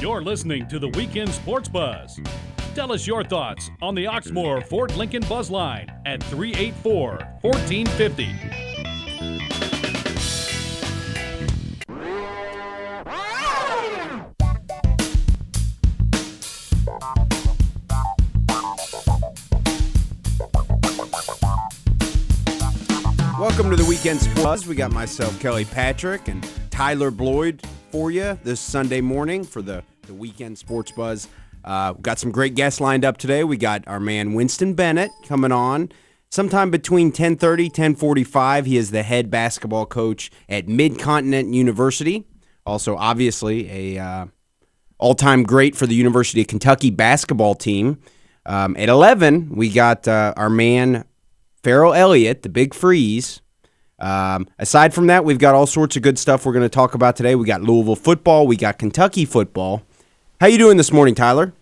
You're listening to the Weekend Sports Buzz. Tell us your thoughts on the Oxmoor Fort Lincoln Buzz Line at 384-1450. Welcome to the Weekend Sports Buzz. We got myself, Kelly Patrick, and Tyler Bloyd for you this Sunday morning for the Weekend Sports Buzz. We've got some great guests lined up today. We got our man Winston Bennett coming on sometime between 10:30, 10:45. He is the head basketball coach at Mid-Continent University. Also, obviously, a all-time great for the University of Kentucky basketball team. At 11, we got our man Farrell Elliott, the Big Freeze. Aside from that, we've got all sorts of good stuff we're going to talk about today. We got Louisville football. We got Kentucky football. How you doing this morning, Tyler?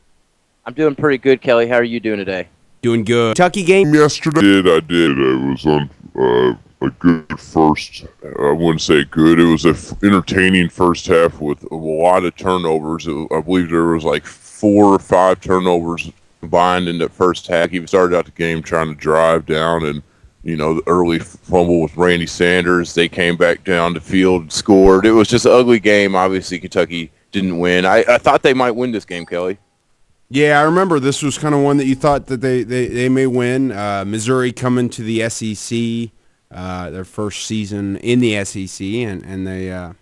I'm doing pretty good, Kelly. How are you doing today? Doing good. Kentucky game yesterday? I did. I was on a good first. I wouldn't say good. It was an entertaining first half with a lot of turnovers. I believe there was like 4 or 5 turnovers combined in the first half. He started out the game trying to drive down, and the early fumble with Randy Sanders. They came back down the field, scored. It was just an ugly game. Obviously, Kentucky didn't win. I thought they might win this game, Kelly. Yeah, I remember this was kind of one that you thought that they may win. Missouri coming to the SEC, their first season in the SEC, and they're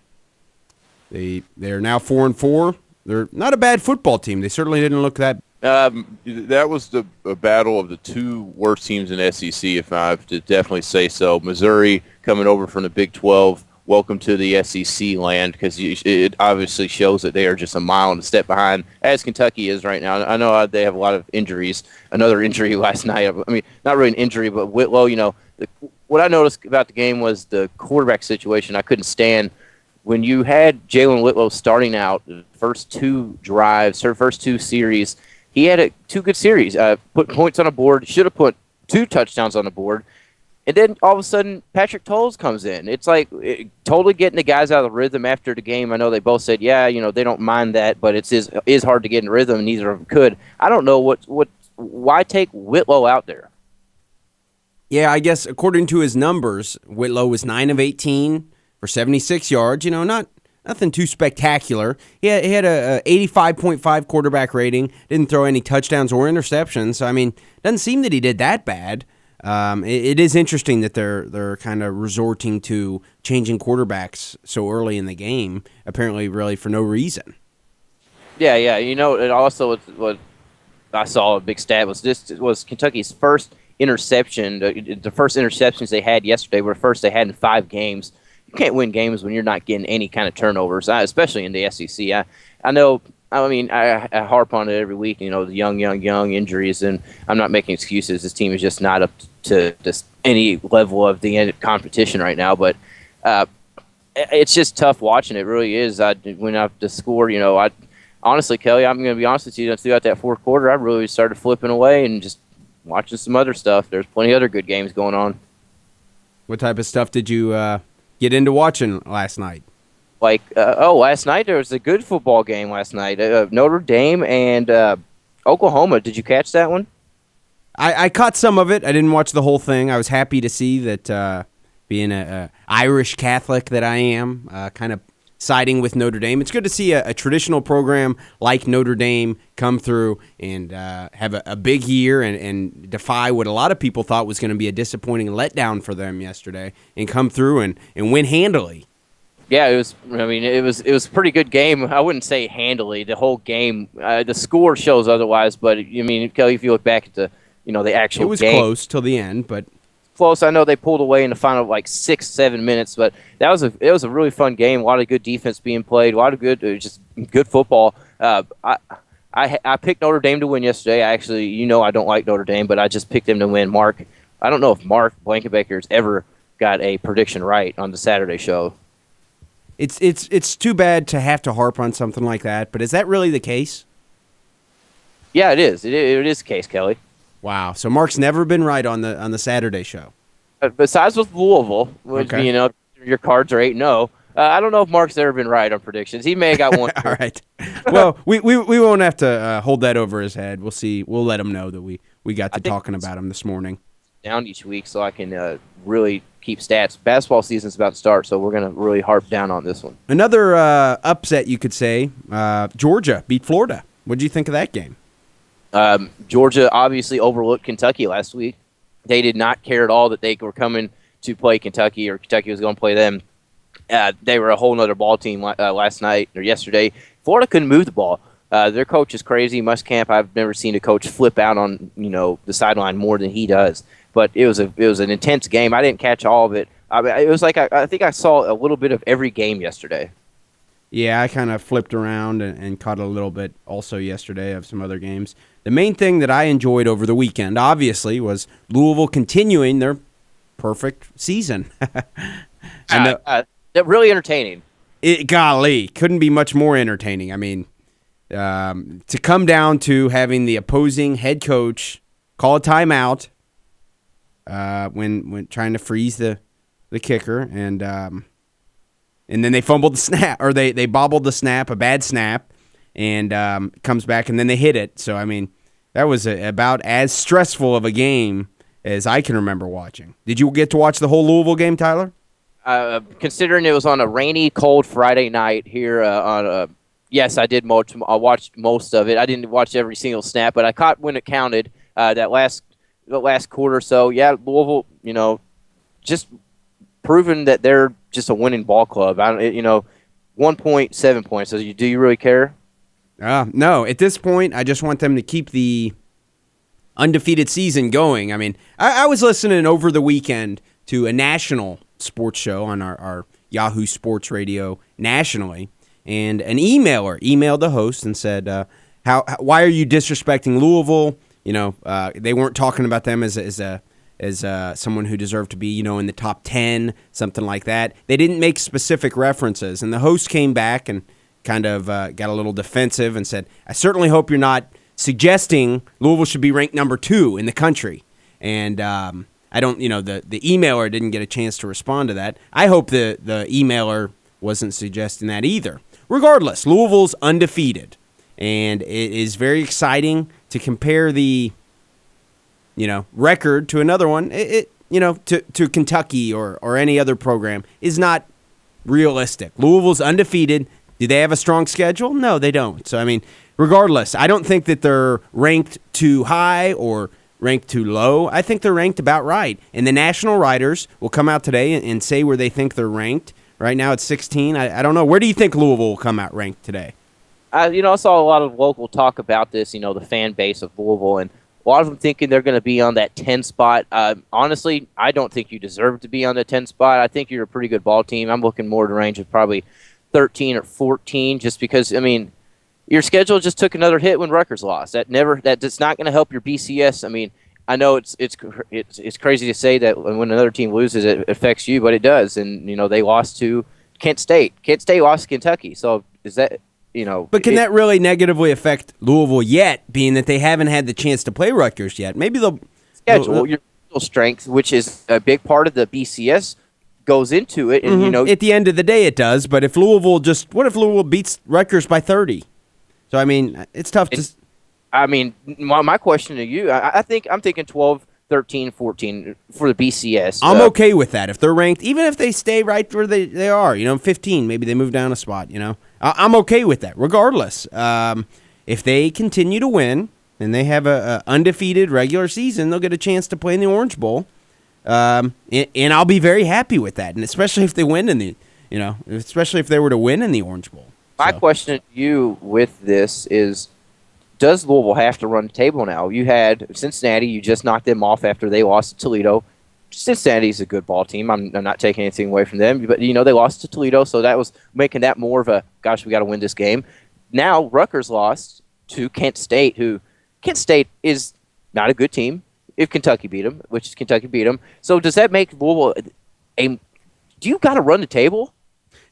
now 4-4. They're not a bad football team. They certainly didn't look that. That was the battle of the 2 worst teams in SEC, if I have to definitely say so. Missouri coming over from the Big 12. Welcome to the SEC land, because it obviously shows that they are just a mile and a step behind, as Kentucky is right now. I know they have a lot of injuries. Another injury last night. I mean, not really an injury, but Whitlow, what I noticed about the game was the quarterback situation. I couldn't stand when you had Jalen Whitlow starting out the first 2 drives, her first 2 series. He had 2 good series, put points on the board, should have put 2 touchdowns on the board. And then all of a sudden, Patrick Tolles comes in. It's like totally getting the guys out of the rhythm after the game. I know they both said, they don't mind that, but it is hard to get in rhythm, and neither of them could. I don't know why take Whitlow out there? Yeah, I guess according to his numbers, Whitlow was 9 of 18 for 76 yards. Nothing too spectacular. He had a 85.5 quarterback rating. Didn't throw any touchdowns or interceptions. So, doesn't seem that he did that bad. It is interesting that they're kind of resorting to changing quarterbacks so early in the game, apparently really for no reason. Yeah. And also what I saw a big stat was Kentucky's first interception. The first interceptions they had yesterday were the first they had in 5 games. You can't win games when you're not getting any kind of turnovers, especially in the SEC. I know. I harp on it every week, the young injuries, and I'm not making excuses. This team is just not up to any level of the competition right now, but it's just tough watching. It really is. When I have to score, honestly, Kelly, I'm going to be honest with you, throughout that 4th quarter, I really started flipping away and just watching some other stuff. There's plenty of other good games going on. What type of stuff did you get into watching last night? Last night there was a good football game last night. Notre Dame and Oklahoma. Did you catch that one? I caught some of it. I didn't watch the whole thing. I was happy to see that being a Irish Catholic that I am, kind of siding with Notre Dame. It's good to see a traditional program like Notre Dame come through and have a big year and defy what a lot of people thought was going to be a disappointing letdown for them yesterday and come through and win handily. Yeah, it was a pretty good game. I wouldn't say handily. The whole game, the score shows otherwise. But Kelly, if you look back at the actual game, it was close till the end, but close. I know they pulled away in the final 6-7 minutes, but it was a really fun game. A lot of good defense being played. A lot of good football. I picked Notre Dame to win yesterday. I actually, I don't like Notre Dame, but I just picked them to win. I don't know if Mark Blankenbaker's ever got a prediction right on the Saturday show. It's too bad to have to harp on something like that, but is that really the case? Yeah, it is. It is the case, Kelly. Wow. So Mark's never been right on the Saturday show. Besides with Louisville, which, okay. Your Cards are 8-0. I don't know if Mark's ever been right on predictions. He may have got one. All right. Well, we won't have to hold that over his head. We'll see. We'll let him know that we got to talking about him this morning. Down each week so I can really keep stats. Basketball season's about to start, so we're going to really harp down on this one. Another upset, you could say. Georgia beat Florida. What did you think of that game? Georgia obviously overlooked Kentucky last week. They did not care at all that they were coming to play Kentucky or Kentucky was going to play them. They were a whole nother ball team last night or yesterday. Florida couldn't move the ball. Their coach is crazy. Muscamp, I've never seen a coach flip out on the sideline more than he does. But it was an intense game. I didn't catch all of it. It was like I think I saw a little bit of every game yesterday. Yeah, I kind of flipped around and caught a little bit also yesterday of some other games. The main thing that I enjoyed over the weekend, obviously, was Louisville continuing their perfect season. They're really entertaining. Golly, couldn't be much more entertaining. I mean, to come down to having the opposing head coach call a timeout when trying to freeze the kicker, and then they fumbled the snap, or they bobbled the snap, a bad snap, and comes back, and then they hit it. So, I mean, that was about as stressful of a game as I can remember watching. Did you get to watch the whole Louisville game, Tyler? Considering it was on a rainy, cold Friday night here yes, I did. I watched most of it. I didn't watch every single snap, but I caught when it counted. The last quarter or so. Yeah, Louisville, just proving that they're just a winning ball club. 1.7 points. So do you really care? No. At this point, I just want them to keep the undefeated season going. I mean, I was listening over the weekend to a national sports show on our Yahoo Sports Radio nationally, and an emailer emailed the host and said, why are you disrespecting Louisville? They weren't talking about them as someone who deserved to be, in the top 10, something like that. They didn't make specific references, and the host came back and kind of got a little defensive and said, I certainly hope you're not suggesting Louisville should be ranked number 2 in the country. And I don't, the emailer didn't get a chance to respond to that. I hope the emailer wasn't suggesting that either. Regardless, Louisville's undefeated, and it is very exciting to compare the, record to another one. To Kentucky or any other program is not realistic. Louisville's undefeated. Do they have a strong schedule? No, they don't. So, I mean, regardless, I don't think that they're ranked too high or ranked too low. I think they're ranked about right. And the national writers will come out today and say where they think they're ranked. Right now it's 16. I don't know. Where do you think Louisville will come out ranked today? I saw a lot of local talk about this, the fan base of Louisville, and a lot of them thinking they're going to be on that 10 spot. Honestly, I don't think you deserve to be on the 10 spot. I think you're a pretty good ball team. I'm looking more to range of probably 13 or 14 just because, your schedule just took another hit when Rutgers lost. That's not going to help your BCS. I know it's crazy to say that when another team loses, it affects you, but it does. And they lost to Kent State. Kent State lost to Kentucky. So is that But can that really negatively affect Louisville yet, being that they haven't had the chance to play Rutgers yet? Maybe they'll schedule your strength, which is a big part of the BCS, goes into it. And at the end of the day, it does. But if Louisville beats Rutgers by 30? So it's tough to. My question to you, I'm thinking 12, 13, 14 for the BCS. I'm okay with that. If they're ranked, even if they stay right where they are, 15, maybe they move down a spot, I'm okay with that, regardless. If they continue to win and they have a undefeated regular season, they'll get a chance to play in the Orange Bowl. And I'll be very happy with that, and especially if they win especially if they were to win in the Orange Bowl. My question to you with this is, does Louisville have to run the table now? You had Cincinnati. You just knocked them off after they lost to Toledo. Cincinnati's a good ball team. I'm not taking anything away from them. But, they lost to Toledo, so that was making that more of a, gosh, we got to win this game. Now Rutgers lost to Kent State, who Kent State is not a good team if Kentucky beat them, which is Kentucky beat them. So does that make Louisville do you got to run the table?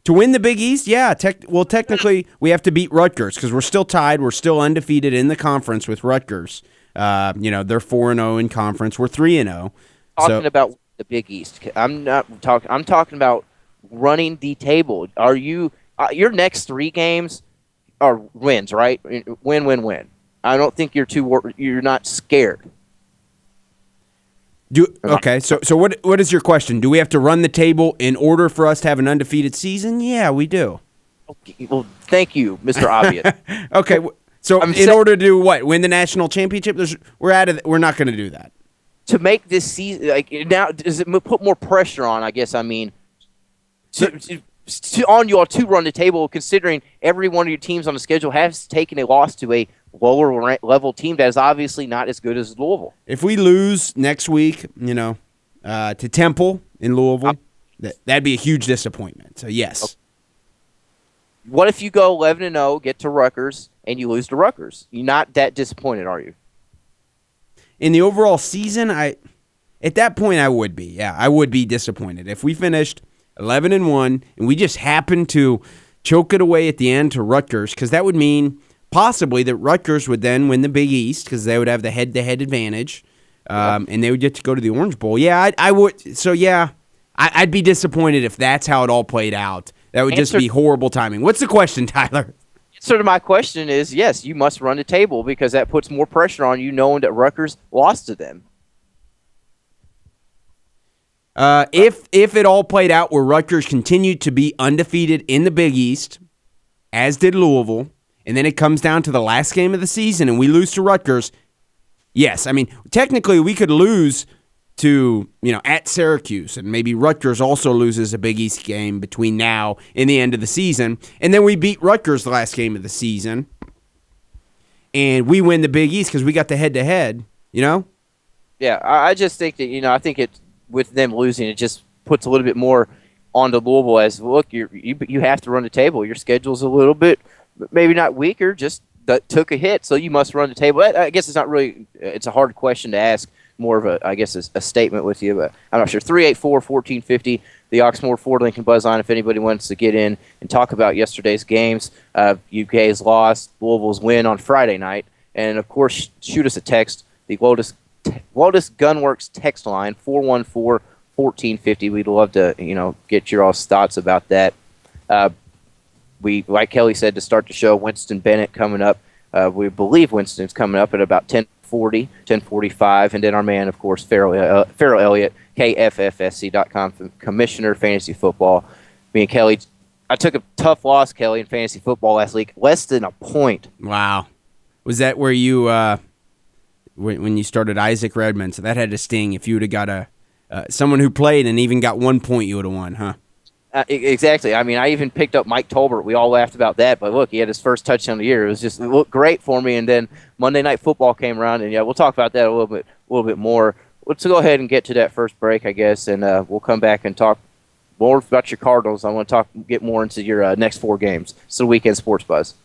To win the Big East, yeah. Technically, we have to beat Rutgers because we're still tied. We're still undefeated in the conference with Rutgers. They're 4-0 in conference. We're 3-0. Talking about the Big East. I'm talking about running the table. Are you your next 3 games are wins, right? Win, win, win. I don't think you're not scared. Okay, so what is your question? Do we have to run the table in order for us to have an undefeated season? Yeah, we do. Okay, well, thank you, Mr. Obvious. Okay, so I'm in saying- order to do what? Win the national championship? We're not going to do that. To make this season, like now, does it put more pressure on? I guess I mean, on you all to run the table, considering every one of your teams on the schedule has taken a loss to a lower level team that is obviously not as good as Louisville. If we lose next week, to Temple in Louisville, that'd be a huge disappointment. So yes. Okay. What if you go 11-0, get to Rutgers, and you lose to Rutgers? You're not that disappointed, are you? In the overall season, at that point I would be. Yeah, I would be disappointed if we finished 11-1 and we just happened to choke it away at the end to Rutgers, because that would mean possibly that Rutgers would then win the Big East because they would have the head-to-head advantage, and they would get to go to the Orange Bowl. Yeah, I would. So yeah, I'd be disappointed if that's how it all played out. That would just be horrible timing. What's the question, Tyler? Answer to my question is yes, you must run the table because that puts more pressure on you knowing that Rutgers lost to them. If it all played out where Rutgers continued to be undefeated in the Big East, as did Louisville, and then it comes down to the last game of the season and we lose to Rutgers, yes. I mean, technically we could lose to, at Syracuse, and maybe Rutgers also loses a Big East game between now and the end of the season, and then we beat Rutgers the last game of the season, and we win the Big East because we got the head-to-head, Yeah, I just think that, I think it with them losing, it just puts a little bit more onto Louisville as, look, you have to run the table. Your schedule's a little bit, maybe not weaker, just that took a hit, so you must run the table. I guess it's not really, it's a hard question to ask. More of a statement with you, but I'm not sure. 384-1450, the Oxmoor Ford Lincoln Buzzline. If anybody wants to get in and talk about yesterday's games, UK's loss, Louisville's win on Friday night, and of course, shoot us a text. The Lotus Gunworks text line 414-1450. We'd love to get your all's thoughts about that. We, like Kelly said to start the show, Winston Bennett coming up. We believe Winston's coming up at about 10:45, and then our man, of course, Farrell Elliott, KFFSC.com, Commissioner Fantasy Football. Me and Kelly, I took a tough loss, Kelly, in fantasy football last week, less than a point. Wow. Was that where you, when you started Isaac Redmond, so that had to sting. If you would have got someone who played and even got 1 point, you would have won, huh? Exactly. I mean, I even picked up Mike Tolbert. We all laughed about that, but look, he had his first touchdown of the year. It looked great for me. And then Monday Night Football came around, and we'll talk about that a little bit more. Let's go ahead and get to that first break, I guess, and we'll come back and talk more about your Cardinals. I want to get more into your next 4 games. It's the Weekend Sports Buzz.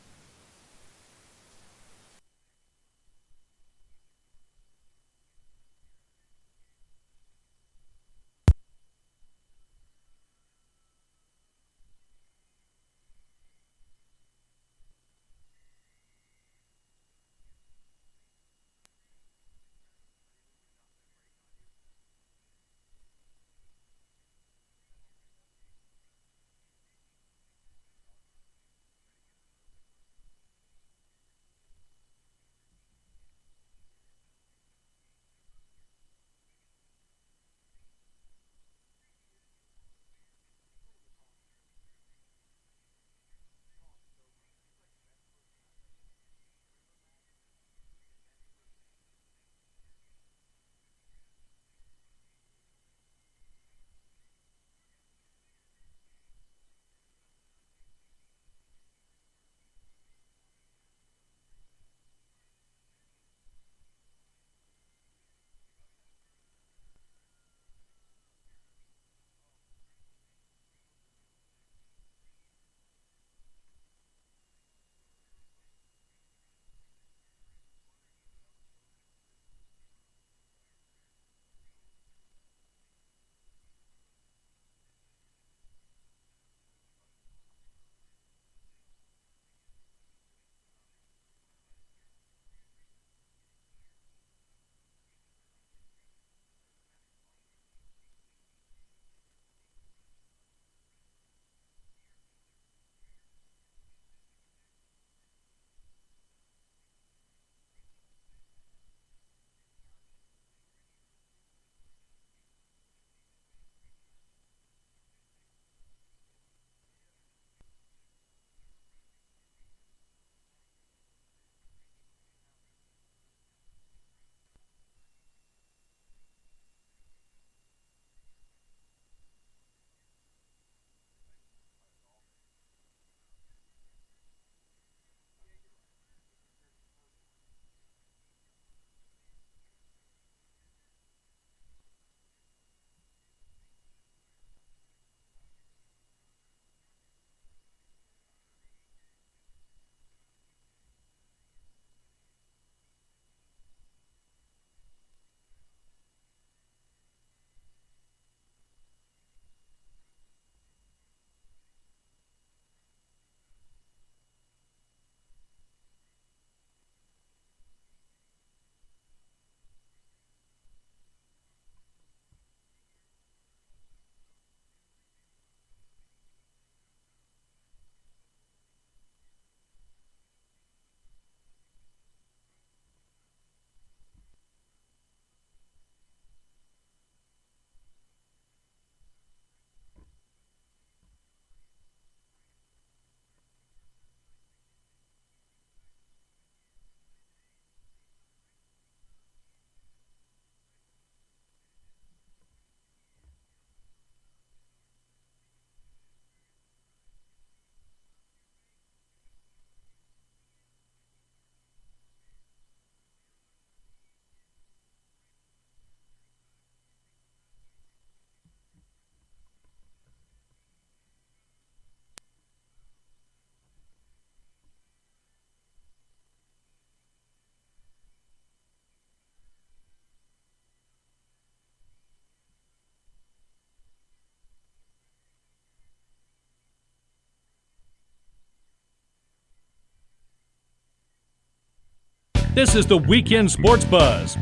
This is the Weekend Sports Buzz.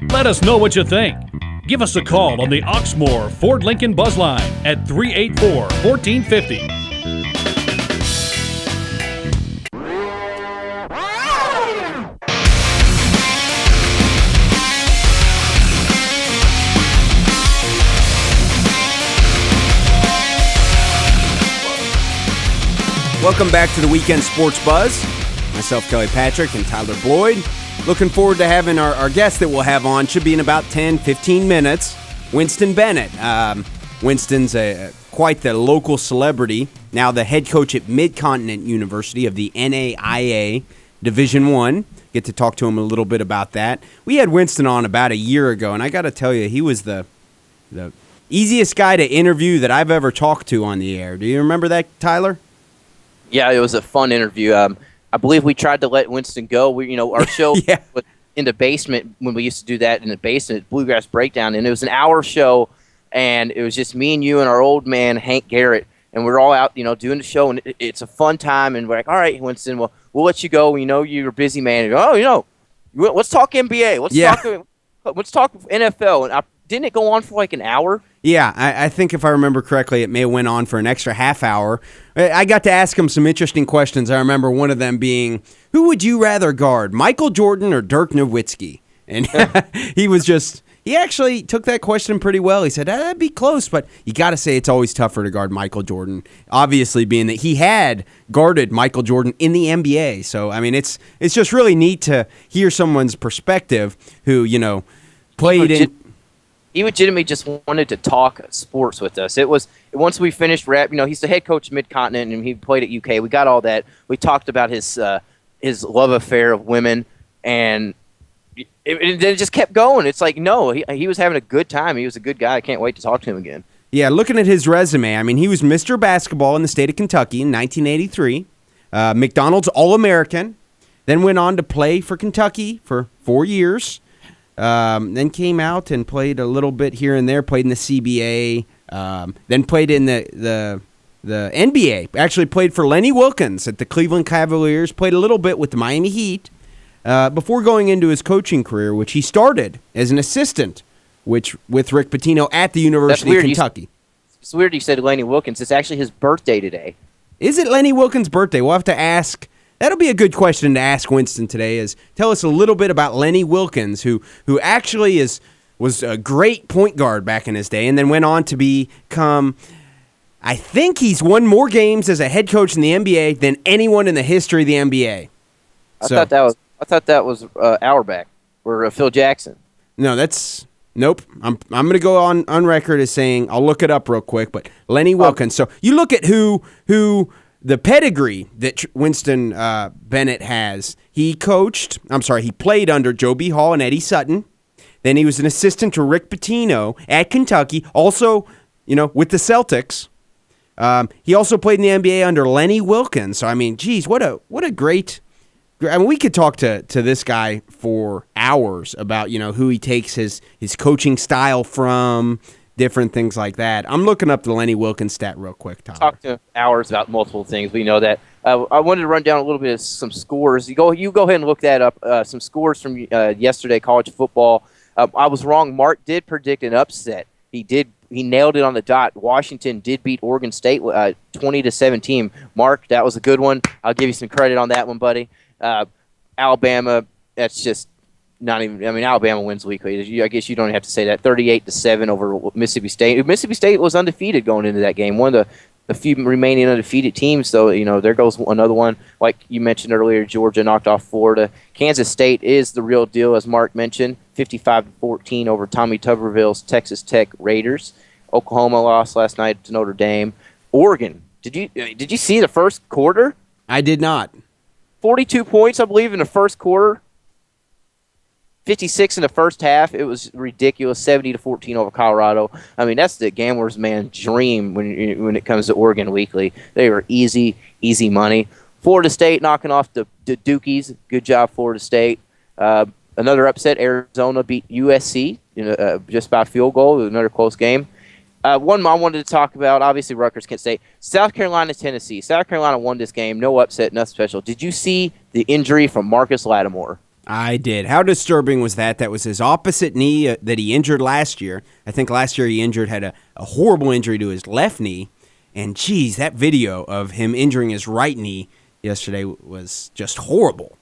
Let us know what you think. Give us a call on the Oxmoor Ford Lincoln Buzz Line at 384-1450. Welcome back to the Weekend Sports Buzz. Myself, Kelly Patrick, and Tyler Bloyd. Looking forward to having our guest that we'll have on. Should be in about 10, 15 minutes. Winston Bennett. Winston's quite the local celebrity. Now the head coach at Mid-Continent University of the NAIA Division I. Get to talk to him a little bit about that. We had Winston on about a year ago, and I got to tell you, he was the easiest guy to interview that I've ever talked to on the air. Do you remember that, Tyler? Yeah, it was a fun interview. I believe we tried to let Winston go. Our show Yeah. was in the basement when we used to do that in the basement, Bluegrass Breakdown, and it was an hour show, and it was just me and you and our old man Hank Garrett, and we're all out, doing the show, and it's a fun time, and we're like, all right, Winston, well, we'll let you go. We know you're a busy man. And let's talk NBA. Let's talk NFL. And didn't it go on for like an hour? Yeah, I think if I remember correctly, it may have went on for an extra half hour. I got to ask him some interesting questions. I remember one of them being, who would you rather guard, Michael Jordan or Dirk Nowitzki? And he actually took that question pretty well. He said, that'd be close, but you got to say it's always tougher to guard Michael Jordan, obviously being that he had guarded Michael Jordan in the NBA. So, I mean, it's just really neat to hear someone's perspective who, played in... He legitimately just wanted to talk sports with us. It was once we finished rap. He's the head coach of Mid-Continent, and he played at UK. We got all that. We talked about his love affair of women, and it just kept going. It's like, no, he was having a good time. He was a good guy. I can't wait to talk to him again. Yeah, looking at his resume, I mean, he was Mr. Basketball in the state of Kentucky in 1983, McDonald's All-American, then went on to play for Kentucky for 4 years. Then came out and played a little bit here and there, played in the CBA, then played in the NBA. Actually played for Lenny Wilkens at the Cleveland Cavaliers, played a little bit with the Miami Heat, before going into his coaching career, which he started as an assistant with Rick Pitino at the University of Kentucky. It's weird you said Lenny Wilkens. It's actually his birthday today. Is it Lenny Wilkens' birthday? We'll have to ask. That'll be a good question to ask Winston today, is tell us a little bit about Lenny Wilkens, who actually was a great point guard back in his day and then went on to become, I think he's won more games as a head coach in the NBA than anyone in the history of the NBA. I thought that was Auerbach or Phil Jackson. No, nope. I'm going to go on record as saying, I'll look it up real quick, but Lenny Wilkens. So you look at who the pedigree that Winston Bennett has. He played under Joe B. Hall and Eddie Sutton. Then he was an assistant to Rick Pitino at Kentucky, also, with the Celtics. He also played in the NBA under Lenny Wilkens. So, I mean, geez, what a great... I mean, we could talk to this guy for hours about, who he takes his coaching style from, different things like that. I'm looking up the Lenny Wilkens stat real quick, Tyler. Talk to hours about multiple things. We know that. I wanted to run down a little bit of some scores. You go ahead and look that up. Some scores from yesterday, college football. I was wrong. Mark did predict an upset. He nailed it on the dot. Washington did beat Oregon State 20-17. Mark, that was a good one. I'll give you some credit on that one, buddy. Alabama, that's just not even. I mean, Alabama wins weekly. I guess you don't have to say that. 38-7 over Mississippi State. Mississippi State was undefeated going into that game. One of the few remaining undefeated teams. So there goes another one. Like you mentioned earlier, Georgia knocked off Florida. Kansas State is the real deal, as Mark mentioned. 55-14 over Tommy Tuberville's Texas Tech Raiders. Oklahoma lost last night to Notre Dame. Oregon. Did you see the first quarter? I did not. 42 points, I believe, in the first quarter. 56 in the first half. It was ridiculous. 70-14 over Colorado. I mean, that's the gambler's man's dream when it comes to Oregon Weekly. They were easy money. Florida State knocking off the Dukies. Good job, Florida State. Another upset. Arizona beat USC just by a field goal. It was another close game. One I wanted to talk about, obviously Rutgers, Kent State. South Carolina, Tennessee. South Carolina won this game. No upset, nothing special. Did you see the injury from Marcus Lattimore? I did. How disturbing was that? That was his opposite knee that he injured last year. I think last year he had a horrible injury to his left knee. And, geez, that video of him injuring his right knee yesterday was just horrible.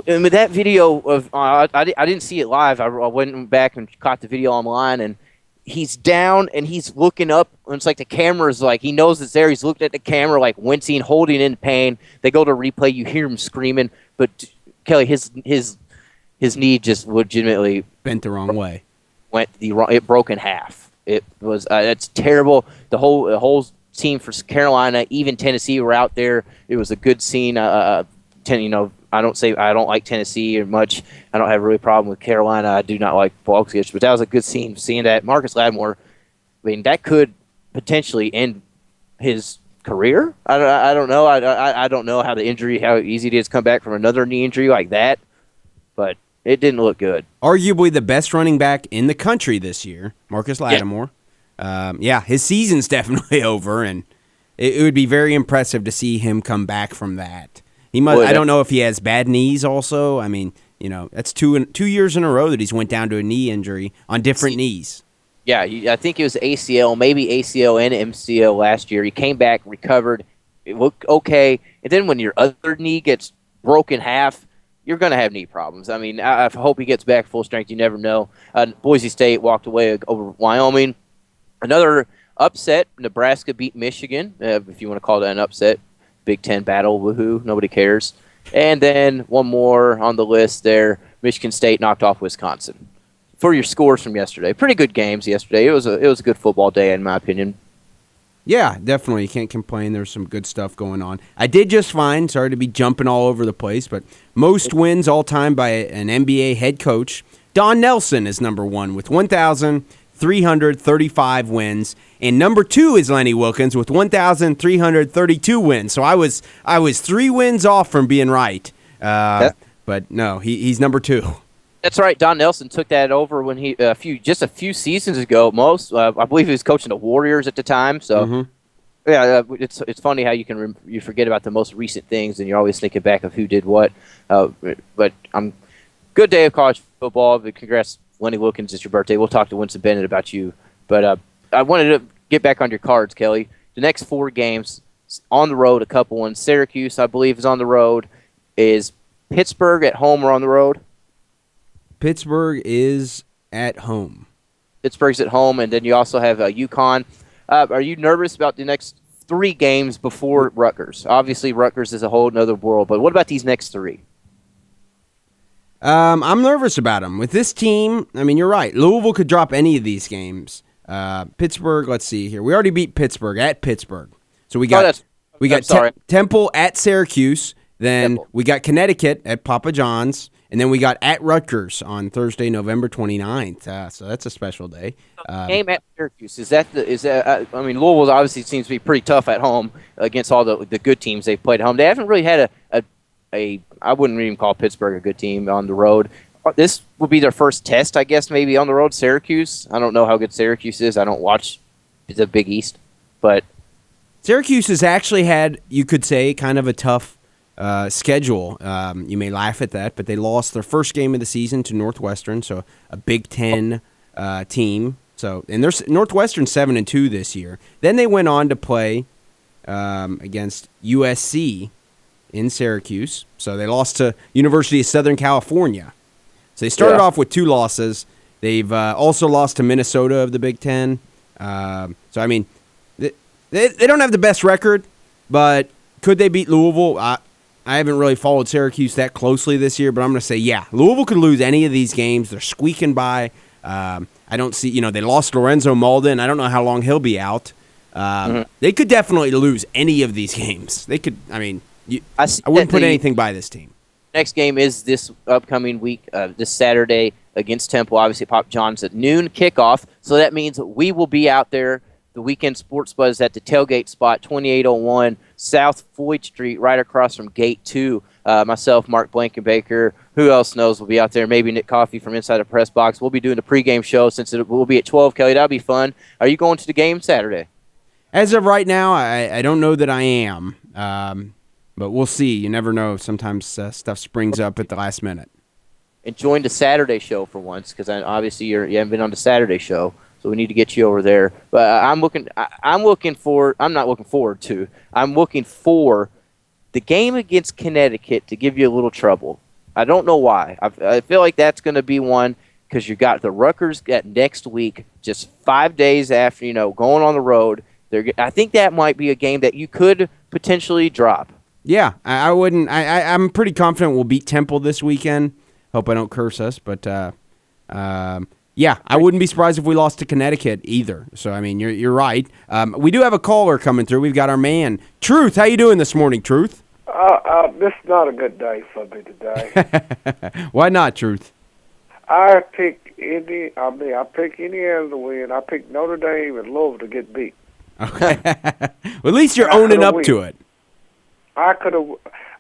And with that video of I didn't see it live. I went back and caught the video online, and he's down and he's looking up, and it's like the camera's like he knows it's there. He's looking at the camera like wincing, holding in pain. They go to replay. You hear him screaming, but Kelly, his knee just legitimately bent the wrong way. It broke in half. It was it's terrible. The whole team for Carolina, even Tennessee, were out there. It was a good scene. I don't like Tennessee much. I don't have a really problem with Carolina. I do not like Bogsic, but that was a good scene. Seeing that Marcus Lattimore, I mean, that could potentially end his career. I don't know. I don't know how easy it is to come back from another knee injury like that, but it didn't look good. Arguably the best running back in the country this year, Marcus Lattimore. Yeah, his season's definitely over, and it would be very impressive to see him come back from that. He must. I don't know if he has bad knees also. I mean, that's 2 years in a row that he's went down to a knee injury on different knees. Yeah, I think it was ACL, maybe ACL and MCL last year. He came back, recovered, it looked okay, and then when your other knee gets broken in half, you're going to have knee problems. I mean, I hope he gets back full strength. You never know. Boise State walked away over Wyoming. Another upset, Nebraska beat Michigan, if you want to call that an upset. Big Ten battle, woohoo, nobody cares. And then one more on the list there, Michigan State knocked off Wisconsin. For your scores from yesterday, pretty good games yesterday. It was a good football day, in my opinion. Yeah, definitely. You can't complain. There's some good stuff going on. I did just find, sorry to be jumping all over the place, but most wins all time by an NBA head coach. Don Nelson is number 1 with 1,335 wins, and number 2 is Lenny Wilkens with 1,332 wins. So I was 3 wins off from being right, but no, he's number 2. That's right. Don Nelson took that over when he a few seasons ago. I believe he was coaching the Warriors at the time. So yeah, it's funny how you forget about the most recent things and you're always thinking back of who did what. But good day of college football. But congrats, Lenny Wilkens. It's your birthday. We'll talk to Winston Bennett about you. But I wanted to get back on your cards, Kelly. The next 4 games on the road, a couple ones. Syracuse, I believe, is on the road. Is Pittsburgh at home or on the road? Pittsburgh is at home. Pittsburgh's at home, and then you also have UConn. Are you nervous about the next 3 games before Rutgers? Obviously, Rutgers is a whole other world, but what about these next 3? I'm nervous about them. With this team, I mean, you're right. Louisville could drop any of these games. Pittsburgh, let's see here. We already beat Pittsburgh at Pittsburgh. So we got Temple at Syracuse. Then we got Connecticut at Papa John's. And then we got at Rutgers on Thursday, November 29th. So that's a special day. Game at Syracuse. I mean, Louisville obviously seems to be pretty tough at home against all the good teams they've played at home. They haven't really had I wouldn't even call Pittsburgh a good team on the road. This will be their first test, I guess, maybe on the road. Syracuse. I don't know how good Syracuse is. I don't watch the Big East. But Syracuse has actually had, you could say, kind of a tough schedule. You may laugh at that, but they lost their first game of the season to Northwestern, so a Big Ten team. So, and they're Northwestern 7-2 this year. Then they went on to play against USC in Syracuse. So they lost to University of Southern California. So they started off with 2 losses. They've also lost to Minnesota of the Big Ten. So I mean, they don't have the best record, but could they beat Louisville? I haven't really followed Syracuse that closely this year, but I'm going to say, yeah, Louisville could lose any of these games. They're squeaking by. I don't see, they lost Lorenzo Malden. I don't know how long he'll be out. They could definitely lose any of these games. They could, I wouldn't put anything by this team. Next game is this upcoming week, this Saturday against Temple. Obviously, Pop John's at noon kickoff, so that means we will be out there. The Weekend Sports Buzz at the tailgate spot, 2801 South Floyd Street, right across from Gate 2. Myself, Mark Blankenbaker, who else knows, will be out there. Maybe Nick Coffey from Inside the Press Box. We'll be doing the pregame show since it will be at 12, Kelly. That'll be fun. Are you going to the game Saturday? As of right now, I don't know that I am, but we'll see. You never know. Sometimes stuff springs up at the last minute. and join the Saturday show for once, because obviously you haven't been on the Saturday show, so we need to get you over there. But I'm looking for the game against Connecticut to give you a little trouble. I don't know why. I feel like that's going to be one, because you got the Rutgers next week, just 5 days after going on the road. I think that might be a game that you could potentially drop. Yeah, I wouldn't. I'm pretty confident we'll beat Temple this weekend. Hope I don't curse us, but yeah, I wouldn't be surprised if we lost to Connecticut either. So I mean, you're right. We do have a caller coming through. We've got our man Truth. How you doing this morning, Truth? This is not a good day for me today. Why not, Truth? I pick Indiana to win. I pick Notre Dame and Louisville to get beat. Okay. Well, at least you're owning up to it. I could have.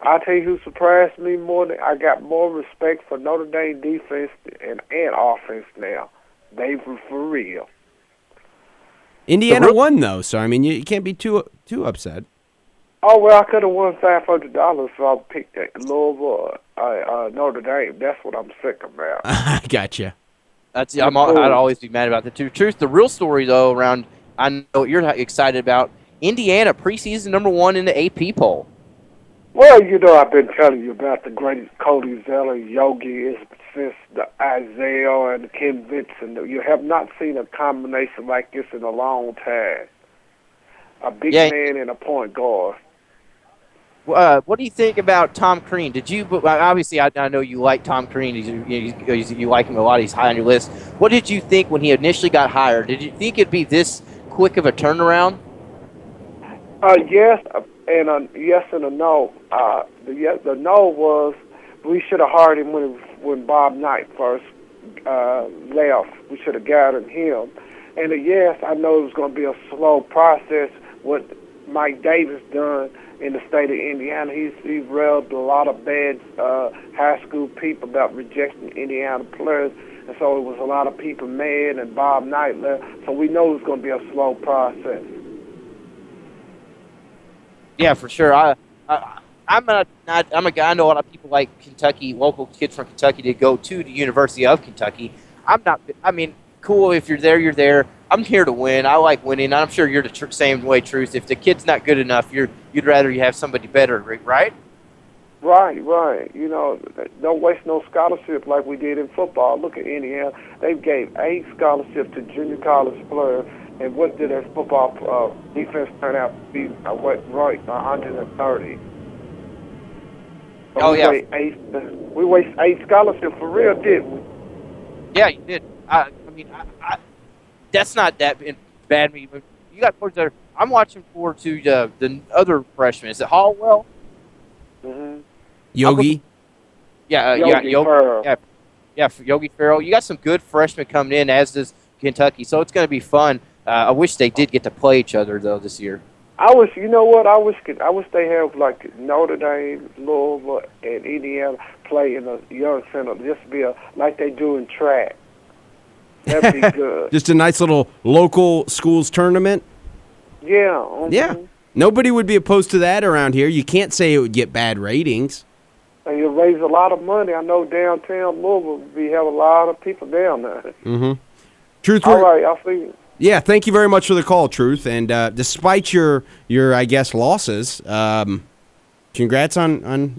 I'll tell you who surprised me more. I got more respect for Notre Dame defense and offense now. They were for real. Indiana won though, so I mean you can't be too upset. Oh well, I could have won $500 if I picked Louisville, Notre Dame. That's what I'm sick about. I gotcha. I'd always be mad about the two. Truth, the real story though, around I know what you're excited about. Indiana preseason #1 in the AP poll. Well, I've been telling you about the great Cody Zeller, Yogi, since the Isaiah and Ken Vincent. You have not seen a combination like this in a long time. A big man and a point guard. What do you think about Tom Crean? Did you obviously? I know you like Tom Crean. You like him a lot. He's high on your list. What did you think when he initially got hired? Did you think it'd be this quick of a turnaround? Yes, and yes and a no. The no was we should have hired him when Bob Knight first left. We should have gathered him. And yes, I know it was going to be a slow process. What Mike Davis done in the state of Indiana, he's rubbed a lot of bad high school people about rejecting Indiana players, and so it was a lot of people mad. And Bob Knight left, so we know it's going to be a slow process. Yeah, for sure. I'm a guy. I know a lot of people like Kentucky, local kids from Kentucky, to go to the University of Kentucky. I'm not. I mean, cool. If you're there, you're there. I'm here to win. I like winning. I'm sure you're the same way, Truth. If the kid's not good enough, you'd rather you have somebody better, right? Right. Don't waste no scholarship like we did in football. Look at Indiana. They gave 8 scholarships to junior college players. And what did their football defense turn out to be? 130. Oh, yeah. We waste 8 scholarships for real, didn't we? Yeah, you did. I mean, that's not that bad. You got players that I'm watching forward to the other freshmen. Is it Hallwell? Mm-hmm. Yogi? Yogi Ferrell. Yeah, for Yogi Ferrell. You got some good freshmen coming in, as does Kentucky. So it's going to be fun. I wish they did get to play each other though this year. I wish they have like Notre Dame, Louisville, and Indiana play in a young center. Just be like they do in track. That'd be good. Just a nice little local schools tournament. Yeah. Mm-hmm. Yeah. Nobody would be opposed to that around here. You can't say it would get bad ratings. And you raise a lot of money. I know downtown Louisville, we have a lot of people down there. Mm-hmm. Truth. All right, I'll see you. Yeah, thank you very much for the call, Truth. And despite your I guess losses, congrats on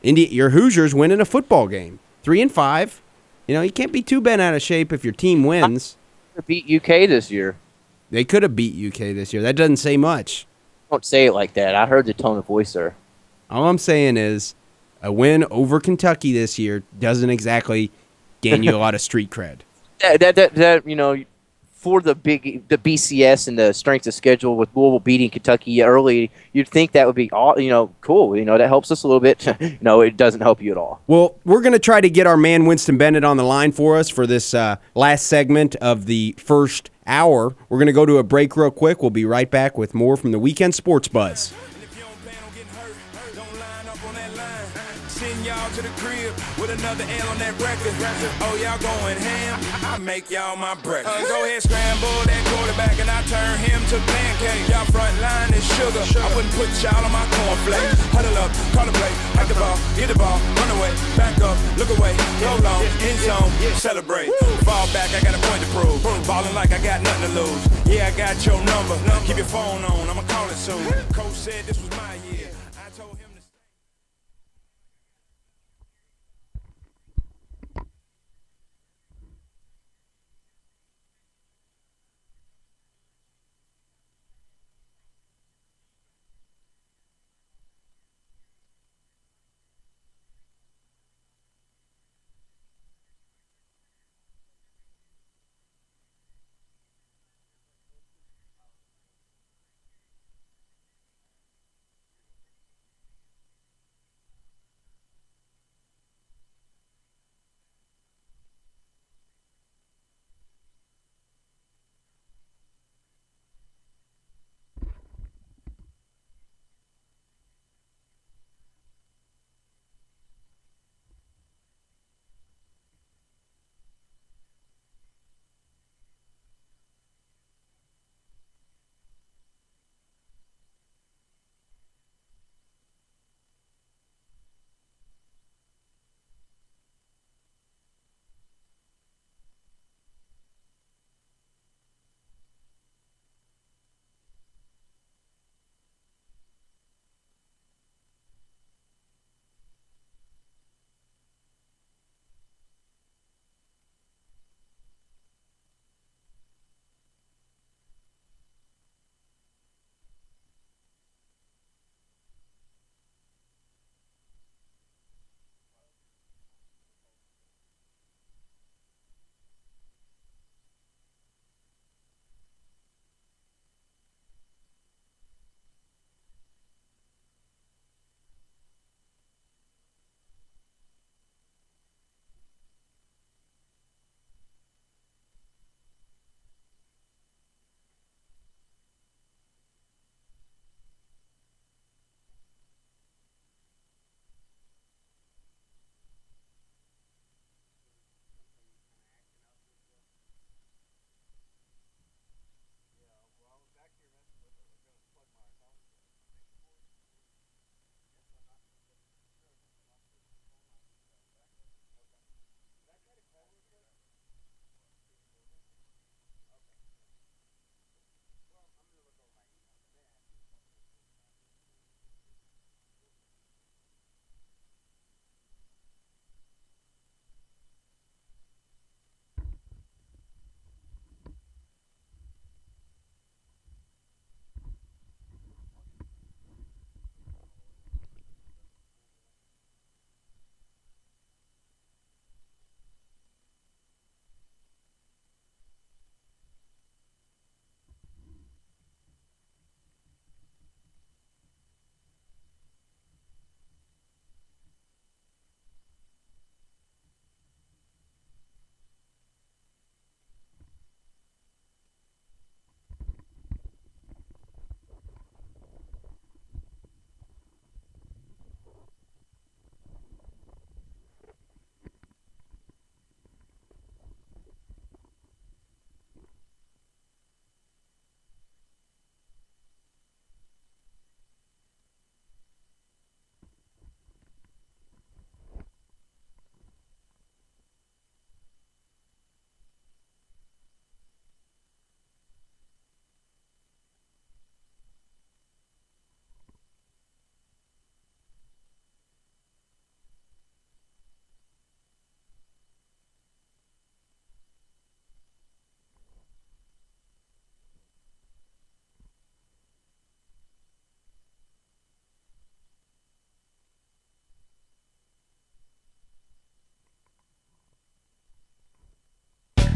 your Hoosiers winning a football game, 3-5. You can't be too bent out of shape if your team wins. They beat UK this year. They could have beat UK this year. That doesn't say much. Don't say it like that. I heard the tone of voice there. All I'm saying is a win over Kentucky this year doesn't exactly gain you a lot of street cred. That for the BCS and the strength of schedule with Louisville beating Kentucky early, you'd think that would be cool. That helps us a little bit. No, it doesn't help you at all. Well, we're going to try to get our man Winston Bennett on the line for us for this last segment of the first hour. We're going to go to a break real quick. We'll be right back with more from the Weekend Sports Buzz. Send y'all to the crib with another L on that record. Oh, y'all going ham? I make y'all my breakfast. Go ahead, scramble that quarterback and I turn him to pancake. Y'all front line is sugar. I wouldn't put y'all on my cornflakes. Huddle up, call the play, hike the ball, get the ball, run away, back up, look away, go long, end zone, celebrate. Fall back, I got a point to prove. Ballin' like I got nothing to lose. Yeah, I got your number. Keep your phone on, I'ma call it soon. Coach said this was my year. I told him to stay.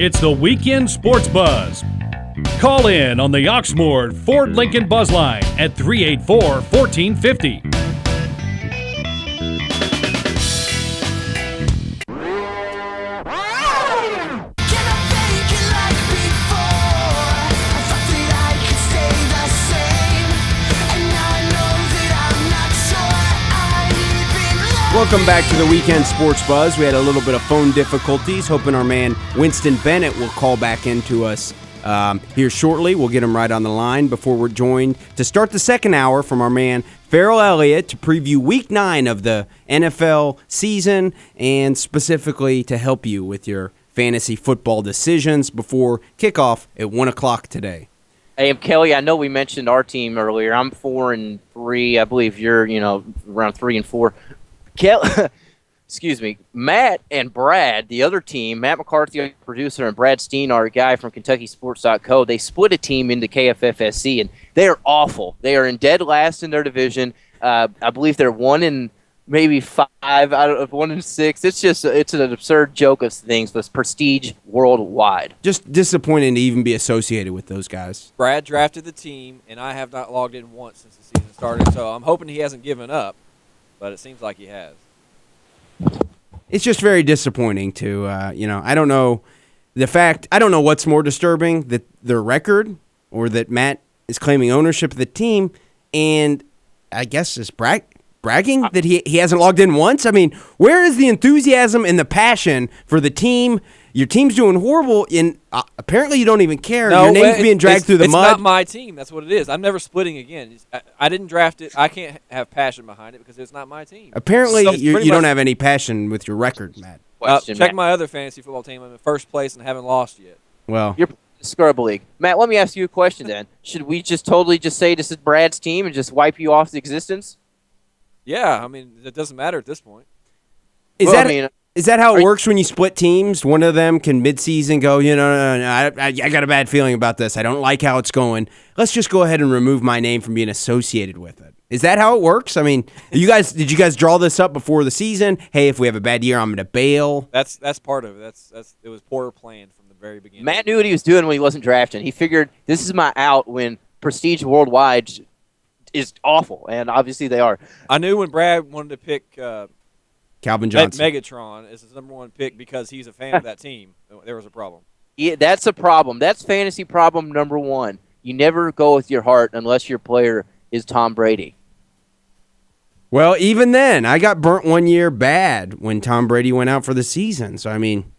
It's the Weekend Sports Buzz. Call in on the Oxmoor Ford Lincoln Buzz Line at 384-1450. Welcome back to the Weekend Sports Buzz. We had a little bit of phone difficulties, hoping our man Winston Bennett will call back into us here shortly. We'll get him right on the line before we're joined to start the second hour from our man Farrell Elliott to preview Week 9 of the NFL season and specifically to help you with your fantasy football decisions before kickoff at 1 o'clock today. Hey, Kelly, I know we mentioned our team earlier. I'm 4-3. I believe you're, around 3-4. Excuse me, Matt and Brad, the other team, Matt McCarthy, our producer, and Brad Steen, our guy from KentuckySports.co, they split a team into KFFSC, and they are awful. They are in dead last in their division. I believe they're 1-5 out of 1-6. It's an absurd joke of things, but it's prestige worldwide. Just disappointing to even be associated with those guys. Brad drafted the team, and I have not logged in once since the season started, so I'm hoping he hasn't given up, but it seems like he has. It's just very disappointing to, I don't know what's more disturbing, that their record or that Matt is claiming ownership of the team and I guess is bragging that he hasn't logged in once. I mean, where is the enthusiasm and the passion for the team? Your team's doing horrible, and apparently you don't even care. No, your name's being dragged through the mud. It's not my team. That's what it is. I'm never splitting again. I didn't draft it. I can't have passion behind it because it's not my team. Apparently you don't have any passion with your record, Matt. Check my other fantasy football team. I'm in first place and haven't lost yet. Well, you're Scrub League. Matt, let me ask you a question then. Should we just totally just say this is Brad's team and just wipe you off the existence? Yeah, I mean, it doesn't matter at this point. Is that how it works when you split teams? One of them can midseason go, no, I got a bad feeling about this. I don't like how it's going. Let's just go ahead and remove my name from being associated with it. Is that how it works? I mean, did you guys draw this up before the season? Hey, if we have a bad year, I'm going to bail. That's part of it. It was poor planned from the very beginning. Matt knew what he was doing when he wasn't drafting. He figured this is my out when prestige worldwide is awful, and obviously they are. I knew when Brad wanted to pick Calvin Johnson Megatron as his number one pick because he's a fan of that team. There was a problem. Yeah, that's a problem. That's fantasy problem number one. You never go with your heart unless your player is Tom Brady. Well, even then, I got burnt one year bad when Tom Brady went out for the season. So, I mean,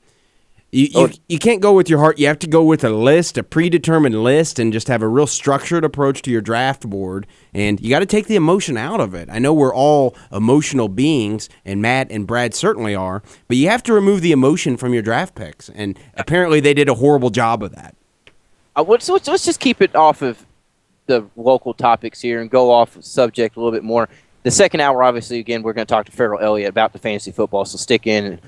you can't go with your heart. You have to go with a predetermined list, and just have a real structured approach to your draft board. And you got to take the emotion out of it. I know we're all emotional beings, and Matt and Brad certainly are, but you have to remove the emotion from your draft picks. And apparently they did a horrible job of that. Let's just keep it off of the local topics here and go off subject a little bit more. The second hour, obviously, again, we're going to talk to Farrell Elliott about the fantasy football, so stick in and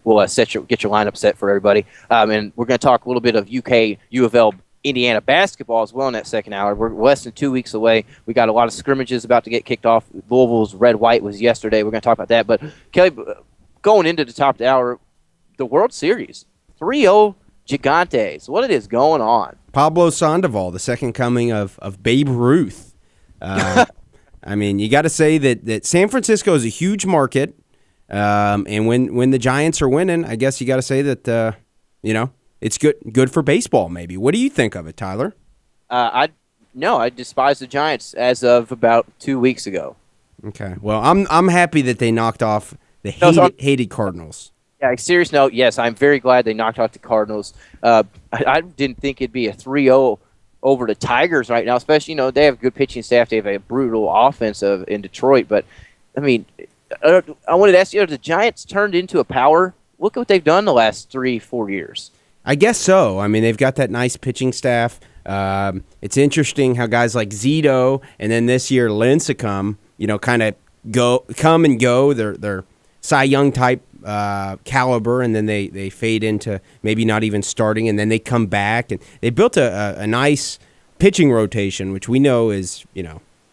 we'll get your lineup set for everybody. And we're going to talk a little bit of UK, U of L, Indiana basketball as well in that second hour. We're less than 2 weeks away. We got a lot of scrimmages about to get kicked off. Louisville's red-white was yesterday. We're going to talk about that. But, Kelly, going into the top of the hour, the World Series, 3-0 Gigantes. What is going on? Pablo Sandoval, the second coming of Babe Ruth. I mean, you got to say that San Francisco is a huge market, and when the Giants are winning, I guess you got to say that it's good for baseball. Maybe. What do you think of it, Tyler? I despise the Giants as of about 2 weeks ago. Okay, well, I'm happy that they knocked off the hated Cardinals. Yeah, serious note, yes, I'm very glad they knocked off the Cardinals. I didn't think it'd be a 3-0 over the Tigers right now, especially, they have a good pitching staff. They have a brutal offense in Detroit. But, I mean, I wanted to ask you, the Giants turned into a power? Look at what they've done the last 3-4 years. I guess so. I mean, they've got that nice pitching staff. It's interesting how guys like Zito and then this year Lincecum, kind of come and go. They're Cy Young type caliber, and then they fade into maybe not even starting, and then they come back. And they built a nice pitching rotation, which we know is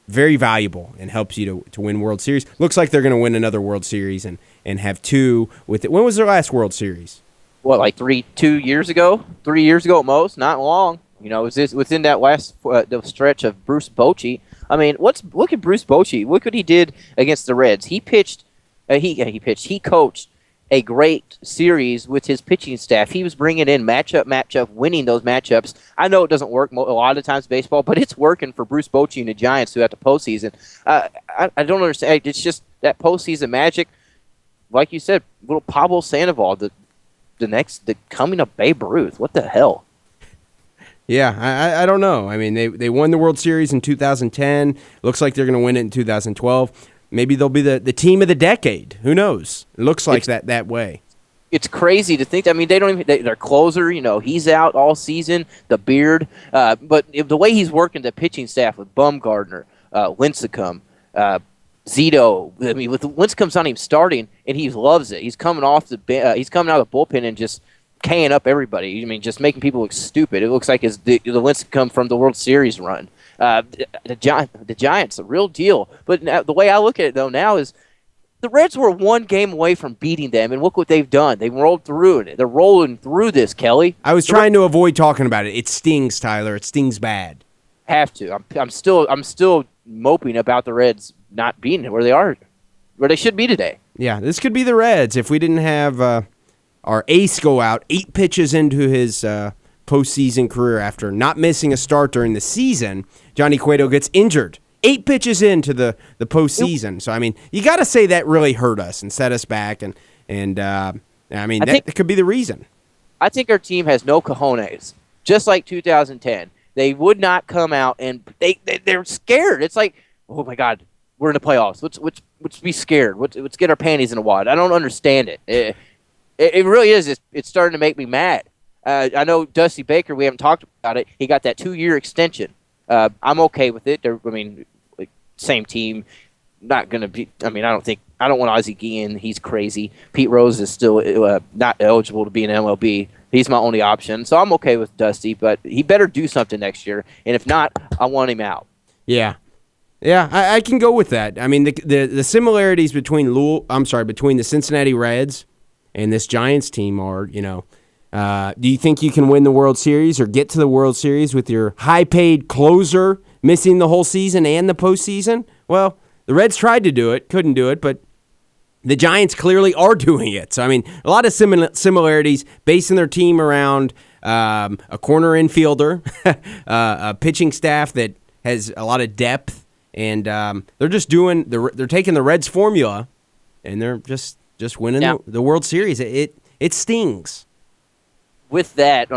very valuable and helps you to win World Series. Looks like they're going to win another World Series and have two with it. When was their last World Series? What, like 2 years ago? 3 years ago at most? Not long. It was within that last the stretch of Bruce Bochy. I mean, look at Bruce Bochy. Look what he did against the Reds. He pitched. He coached a great series with his pitching staff. He was bringing in matchup, winning those matchups. I know it doesn't work a lot of times in baseball, but it's working for Bruce Bochy and the Giants who have the postseason. I don't understand. It's just that postseason magic, like you said, little Pablo Sandoval, the coming of Babe Ruth. What the hell? Yeah, I don't know. I mean, they won the World Series in 2010. Looks like they're going to win it in 2012. Maybe they'll be the team of the decade. Who knows? It looks like that way. It's crazy to think. I mean, they don't even. Their closer, he's out all season. The beard, but the way he's working the pitching staff with Bumgarner, Lincecum, Zito. I mean, with Lincecum's not even starting, and he loves it. He's coming off he's coming out of the bullpen and just K'ing up everybody. I mean, just making people look stupid. It looks like the Lincecum from the World Series run. The Giants, the real deal. But now, the way I look at it though now is, the Reds were one game away from beating them, and look what they've done. They rolled through it. They're rolling through this, Kelly. I was trying to avoid talking about it. It stings, Tyler. It stings bad. Have to. I'm still moping about the Reds not being where they should be today. Yeah, this could be the Reds if we didn't have our ace go out 8 pitches into his postseason career after not missing a start during the season. Johnny Cueto gets injured 8 pitches into the postseason. So, I mean, you got to say that really hurt us and set us back. And I mean, that could be the reason. I think our team has no cojones. Just like 2010. They would not come out, and they're scared. It's like, oh, my God, we're in the playoffs. Let's be scared. Let's get our panties in a wad. I don't understand it. It really is. It's starting to make me mad. I know Dusty Baker, we haven't talked about it. He got that 2-year extension. I'm okay with it. Same team, not going to be. I mean, I don't want Ozzie Guillen. He's crazy. Pete Rose is still not eligible to be in MLB. He's my only option, so I'm okay with Dusty. But he better do something next year, and if not, I want him out. Yeah, I can go with that. I mean, the similarities between the Cincinnati Reds and this Giants team are, do you think you can win the World Series or get to the World Series with your high-paid closer missing the whole season and the postseason? Well, the Reds tried to do it, couldn't do it, but the Giants clearly are doing it. So, I mean, a lot of similarities, basing their team around a corner infielder, a pitching staff that has a lot of depth, and they're just they're taking the Reds formula, and they're just winning the World Series. It stings. With that,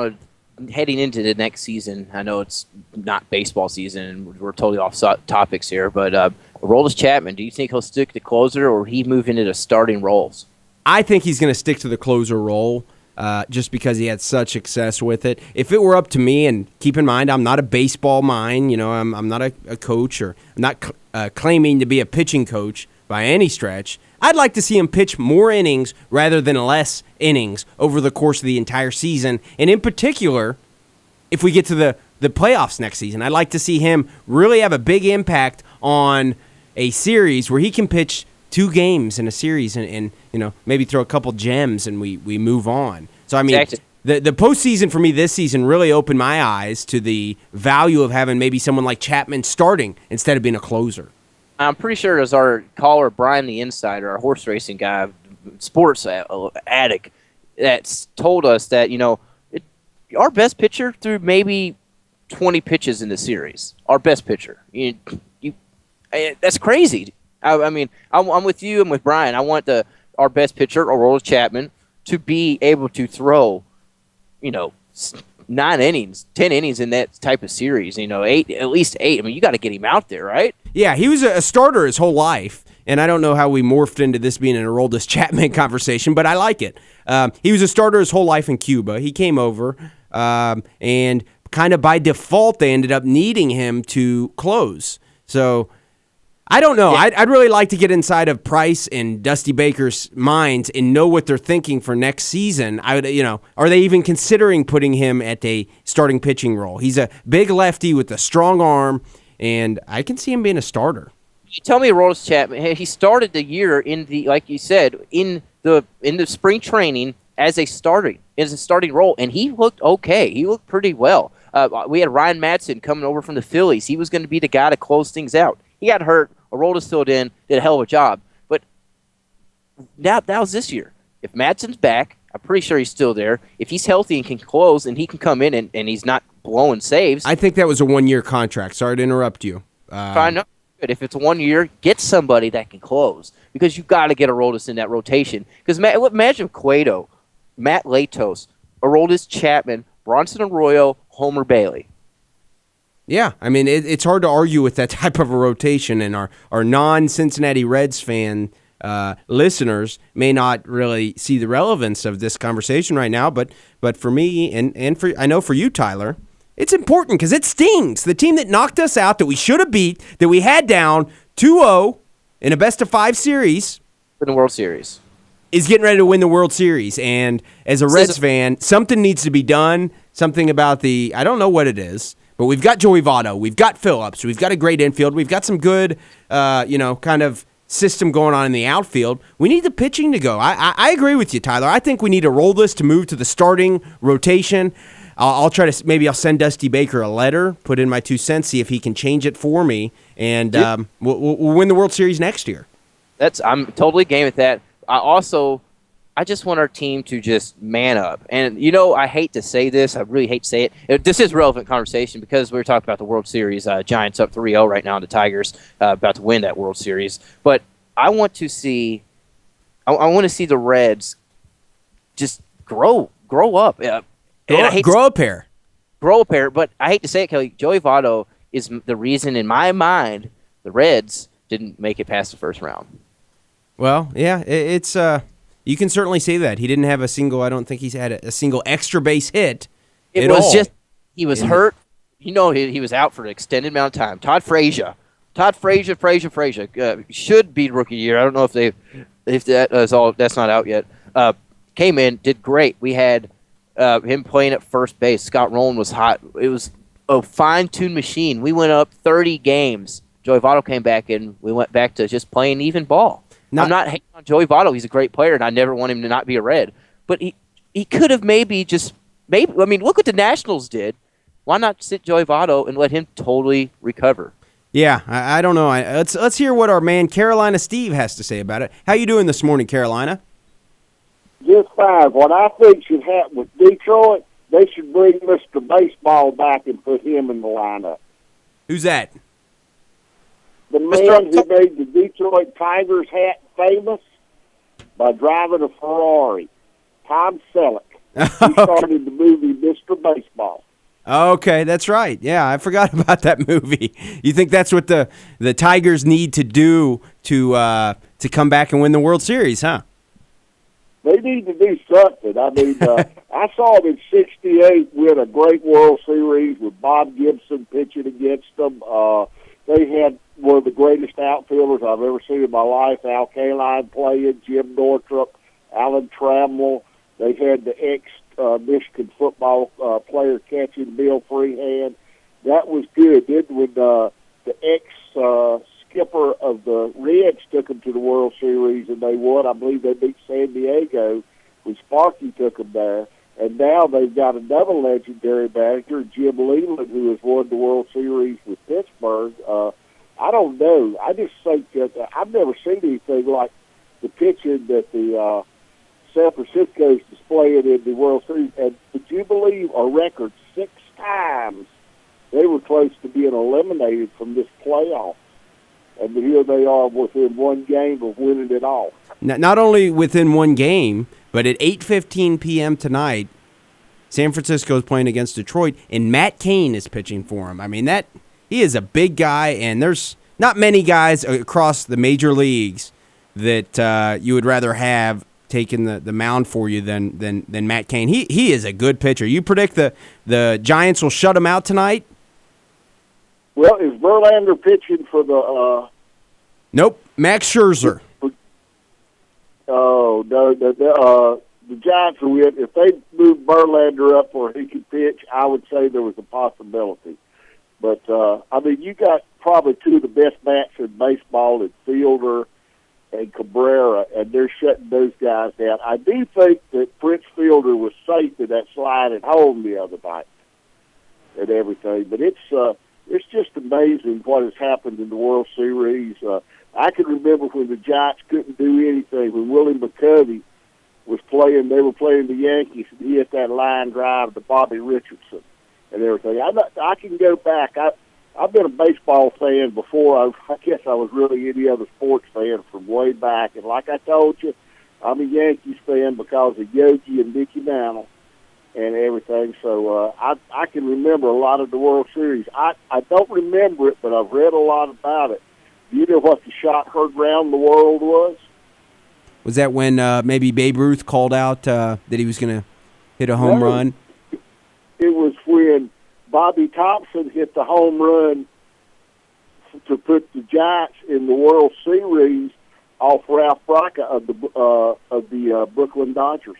heading into the next season, I know it's not baseball season, and we're totally off topics here, but Aroldis Chapman, do you think he'll stick to closer, or will he move into the starting roles? I think he's going to stick to the closer role just because he had such success with it. If it were up to me, and keep in mind, I'm not a baseball mind, I'm not a coach, or I'm not claiming to be a pitching coach by any stretch. I'd like to see him pitch more innings rather than less innings over the course of the entire season. And in particular, if we get to the playoffs next season, I'd like to see him really have a big impact on a series where he can pitch 2 games in a series and maybe throw a couple gems and we move on. So, I mean, exactly. The postseason for me this season really opened my eyes to the value of having maybe someone like Chapman starting instead of being a closer. I'm pretty sure it was our caller, Brian the Insider, our horse racing guy, sports addict, that's told us that, our best pitcher threw maybe 20 pitches in the series. Our best pitcher. That's crazy. I mean, I'm with you and with Brian. I want our best pitcher, Aroldis Chapman, to be able to throw, 9 innings, 10 innings in that type of series, 8, at least 8. I mean, you got to get him out there, right? Yeah, he was a starter his whole life, and I don't know how we morphed into this being an Aroldis Chapman conversation, but I like it. He was a starter his whole life in Cuba. He came over, and kind of by default, they ended up needing him to close. So, I don't know. Yeah. I'd really like to get inside of Price and Dusty Baker's minds and know what they're thinking for next season. Are they even considering putting him at a starting pitching role? He's a big lefty with a strong arm, and I can see him being a starter. You tell me, Aroldis Chapman, he started the year like you said, in the spring training as a starting role, and he looked okay. He looked pretty well. We had Ryan Madsen coming over from the Phillies. He was going to be the guy to close things out. He got hurt. Aroldis filled in, did a hell of a job. But that was this year. If Madsen's back, I'm pretty sure he's still there. If he's healthy and can close and he can come in and he's not blowing saves. I think that was a 1-year contract. Sorry to interrupt you. I know. Good. If it's 1 year, get somebody that can close because you got to get Aroldis in that rotation. Because imagine Cueto, Matt Latos, Aroldis Chapman, Bronson Arroyo, Homer Bailey. Yeah, I mean, it's hard to argue with that type of a rotation, and our non-Cincinnati Reds fan listeners may not really see the relevance of this conversation right now, but for me and for I know for you, Tyler, it's important because it stings. The team that knocked us out, that we should have beat, that we had down 2-0 in a best-of-5 series. In the World Series. Is getting ready to win the World Series. And as a Reds fan, something needs to be done, something about I don't know what it is, but we've got Joey Votto, we've got Phillips, we've got a great infield, we've got some good, kind of system going on in the outfield. We need the pitching to go. I agree with you, Tyler. I think we need to roll this to move to the starting rotation. I'll try to maybe I'll send Dusty Baker a letter, put in my 2 cents, see if he can change it for me, and we'll win the World Series next year. I'm totally game with that. I just want our team to just man up. And, I hate to say this. I really hate to say it. This is relevant conversation because we're talking about the World Series. Giants up 3-0 right now, and the Tigers about to win that World Series. But I want to see the Reds just grow up. Grow a pair. Grow a pair. But I hate to say it, Kelly. Joey Votto is the reason, in my mind, the Reds didn't make it past the first round. Well, yeah, it's you can certainly say that. He didn't have a single, I don't think he's had a single extra base hit at all. He was hurt. He was out for an extended amount of time. Todd Frazier should be rookie year. I don't know if that's not out yet. Came in, did great. We had him playing at first base. Scott Rowland was hot. It was a fine-tuned machine. We went up 30 games. Joey Votto came back, and we went back to just playing even ball. I'm not hating on Joey Votto. He's a great player, and I never want him to not be a Red. But he could have maybe. I mean, look what the Nationals did. Why not sit Joey Votto and let him totally recover? Yeah, I don't know. Let's hear what our man Carolina Steve has to say about it. How you doing this morning, Carolina? Just fine. What I think should happen with Detroit, they should bring Mr. Baseball back and put him in the lineup. Who's that? The man who made the Detroit Tigers hat famous by driving a Ferrari, Tom Selleck. He started the movie Mr. Baseball. Okay, that's right. Yeah, I forgot about that movie. You think that's what the Tigers need to do to come back and win the World Series, huh? They need to do something. I mean, I saw them in '68 win a great World Series with Bob Gibson pitching against them. They had one of the greatest outfielders I've ever seen in my life, Al Kaline playing, Jim Northrop, Alan Trammell. They had the ex-Michigan football player catching, Bill Freehand. That was good. Then when the ex-skipper of the Reds took them to the World Series and they won, I believe they beat San Diego when Sparky took them there. And now they've got another legendary manager, Jim Leland, who has won the World Series with Pittsburgh. I don't know. I just think that I've never seen anything like the pitching that the San Francisco's displaying in the World Series. And would you believe a record 6 times they were close to being eliminated from this playoff? And here they are within one game of winning it all. Not only within one game, but at 8:15 p.m. tonight, San Francisco is playing against Detroit, and Matt Cain is pitching for him. I mean, he is a big guy, and there's not many guys across the major leagues that you would rather have taking the mound for you than Matt Cain. He is a good pitcher. You predict the Giants will shut him out tonight? Well, is Verlander pitching for the Nope, Max Scherzer. Oh, no, the Giants will win. If they move Verlander up where he could pitch, I would say there was a possibility. But, I mean, you got probably 2 of the best bats in baseball in Fielder and Cabrera, and they're shutting those guys down. I do think that Prince Fielder was safe in that slide at home the other night and everything. But it's just amazing what has happened in the World Series. I can remember when the Giants couldn't do anything, when Willie McCovey was playing, they were playing the Yankees, and he hit that line drive to Bobby Richardson and everything. I can go back. I've been a baseball fan before. I guess I was really any other sports fan from way back. And like I told you, I'm a Yankees fan because of Yogi and Mickey Mantle and everything. So I can remember a lot of the World Series. I don't remember it, but I've read a lot about it. Do you know what the shot heard round the world was? Was that when maybe Babe Ruth called out that he was going to hit a home run? It was when Bobby Thompson hit the home run to put the Giants in the World Series off Ralph Braca of the Brooklyn Dodgers.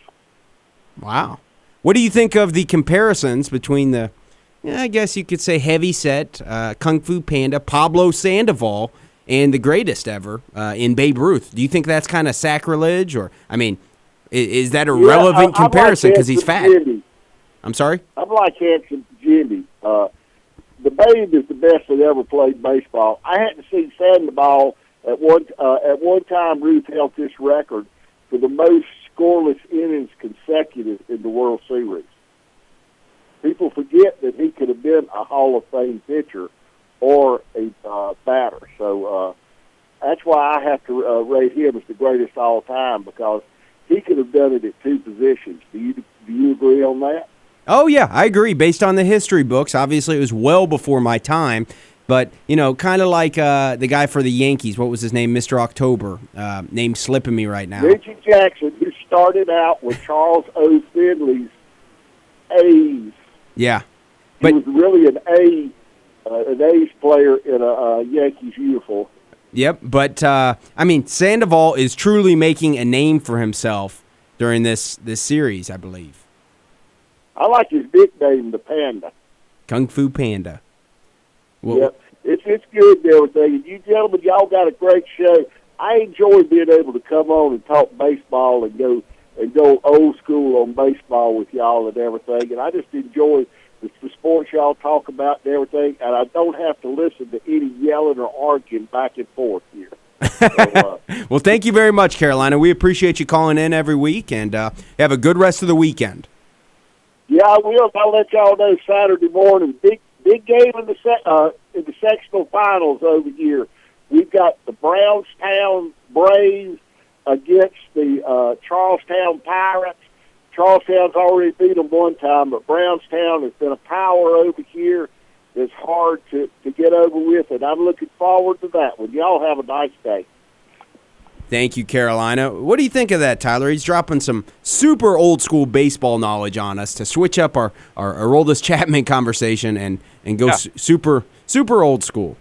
Wow. What do you think of the comparisons between the, I guess you could say, heavy-set Kung Fu Panda, Pablo Sandoval, and the greatest ever in Babe Ruth? Do you think that's kind of sacrilege? Or, I mean, is that a relevant comparison because he's fat? Jimmy. I'm sorry? I'm like Hanson Jimmy. The Babe is the best that ever played baseball. I hadn't seen Sandoval at one time. Ruth held this record for the most scoreless innings consecutive in the World Series. People forget that he could have been a Hall of Fame pitcher or a batter. So that's why I have to rate him as the greatest of all time, because he could have done it at two positions. Do you agree on that? Oh, yeah, I agree. Based on the history books, obviously it was well before my time. But, kind of like the guy for the Yankees, what was his name? Mr. October. Name's slipping me right now. Reggie Jackson, who started out with Charles O. Finley's A's. Yeah. He was really an A's player in a Yankees uniform. Yep, but, Sandoval is truly making a name for himself during this series, I believe. I like his nickname, the Panda. Kung Fu Panda. Well, yep, it's good and everything. And you gentlemen, y'all got a great show. I enjoy being able to come on and talk baseball and go old school on baseball with y'all and everything. And I just enjoy the sports y'all talk about and everything. And I don't have to listen to any yelling or arguing back and forth here. So, well, thank you very much, Carolina. We appreciate you calling in every week, and have a good rest of the weekend. Yeah, I will. I'll let y'all know Saturday morning. Big game in the sectional finals over here. We've got the Brownstown Braves against the Charlestown Pirates. Charlestown's already beat them one time, but Brownstown has been a power over here that's hard to get over with, and I'm looking forward to that one. Y'all have a nice day. Thank you, Carolina. What do you think of that, Tyler? He's dropping some super old-school baseball knowledge on us to switch up our Aroldis Chapman conversation and go super old school.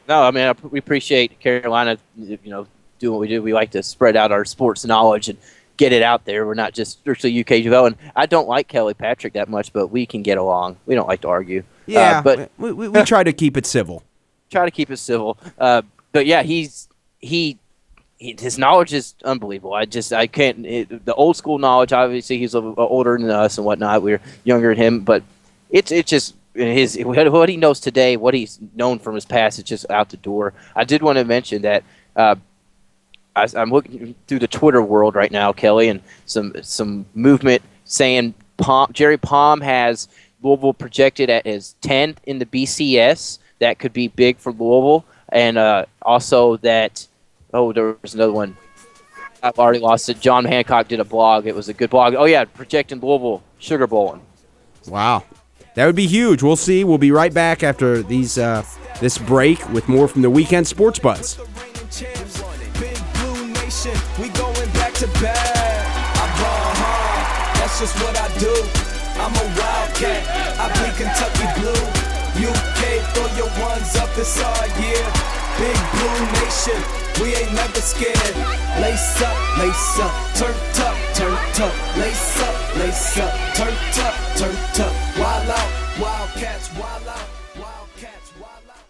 No, I mean, we appreciate Carolina, doing what we do. We like to spread out our sports knowledge and get it out there. We're not just strictly UK development. I don't like Kelly Patrick that much, but we can get along. We don't like to argue. Yeah, but we try to keep it civil. Try to keep it civil. But yeah, his knowledge is unbelievable. I can't. The old school knowledge. Obviously, he's older than us and whatnot. We're younger than him, but it's just what he knows today, what he's known from his past, is just out the door. I did want to mention that I'm looking through the Twitter world right now, Kelly, and some movement saying Jerry Palm has Louisville projected as 10th in the BCS. That could be big for Louisville, and also that. Oh, there was another one. I've already lost it. John Hancock did a blog. It was a good blog. Oh, yeah, projecting Louisville Sugar Bowling. Wow. That would be huge. We'll see. We'll be right back after this break with more from the Weekend Sports Buzz. Big Blue Nation, we going back to back. I ball hard, that's just what I do. I'm a wildcat, I bleed Kentucky blue. UK, throw your ones up, it's our year. Big Blue Nation, we ain't never scared. Lace up, turn tough. Lace up, turn tough. Wild out, Wildcats, wild out. Wildcats, wild out.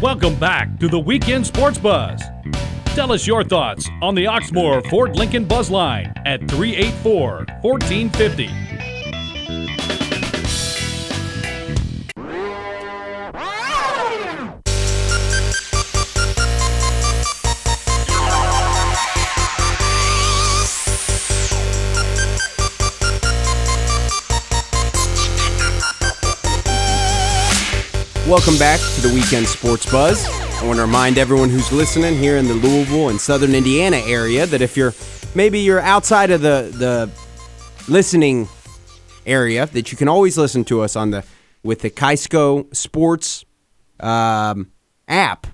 Welcome back to the Weekend Sports Buzz. Tell us your thoughts on the Oxmoor Ford Lincoln Buzz Line at 384-1450. Welcome back to the Weekend Sports Buzz. I want to remind everyone who's listening here in the Louisville and Southern Indiana area that if you're outside of the listening area, that you can always listen to us with the KentuckySports app.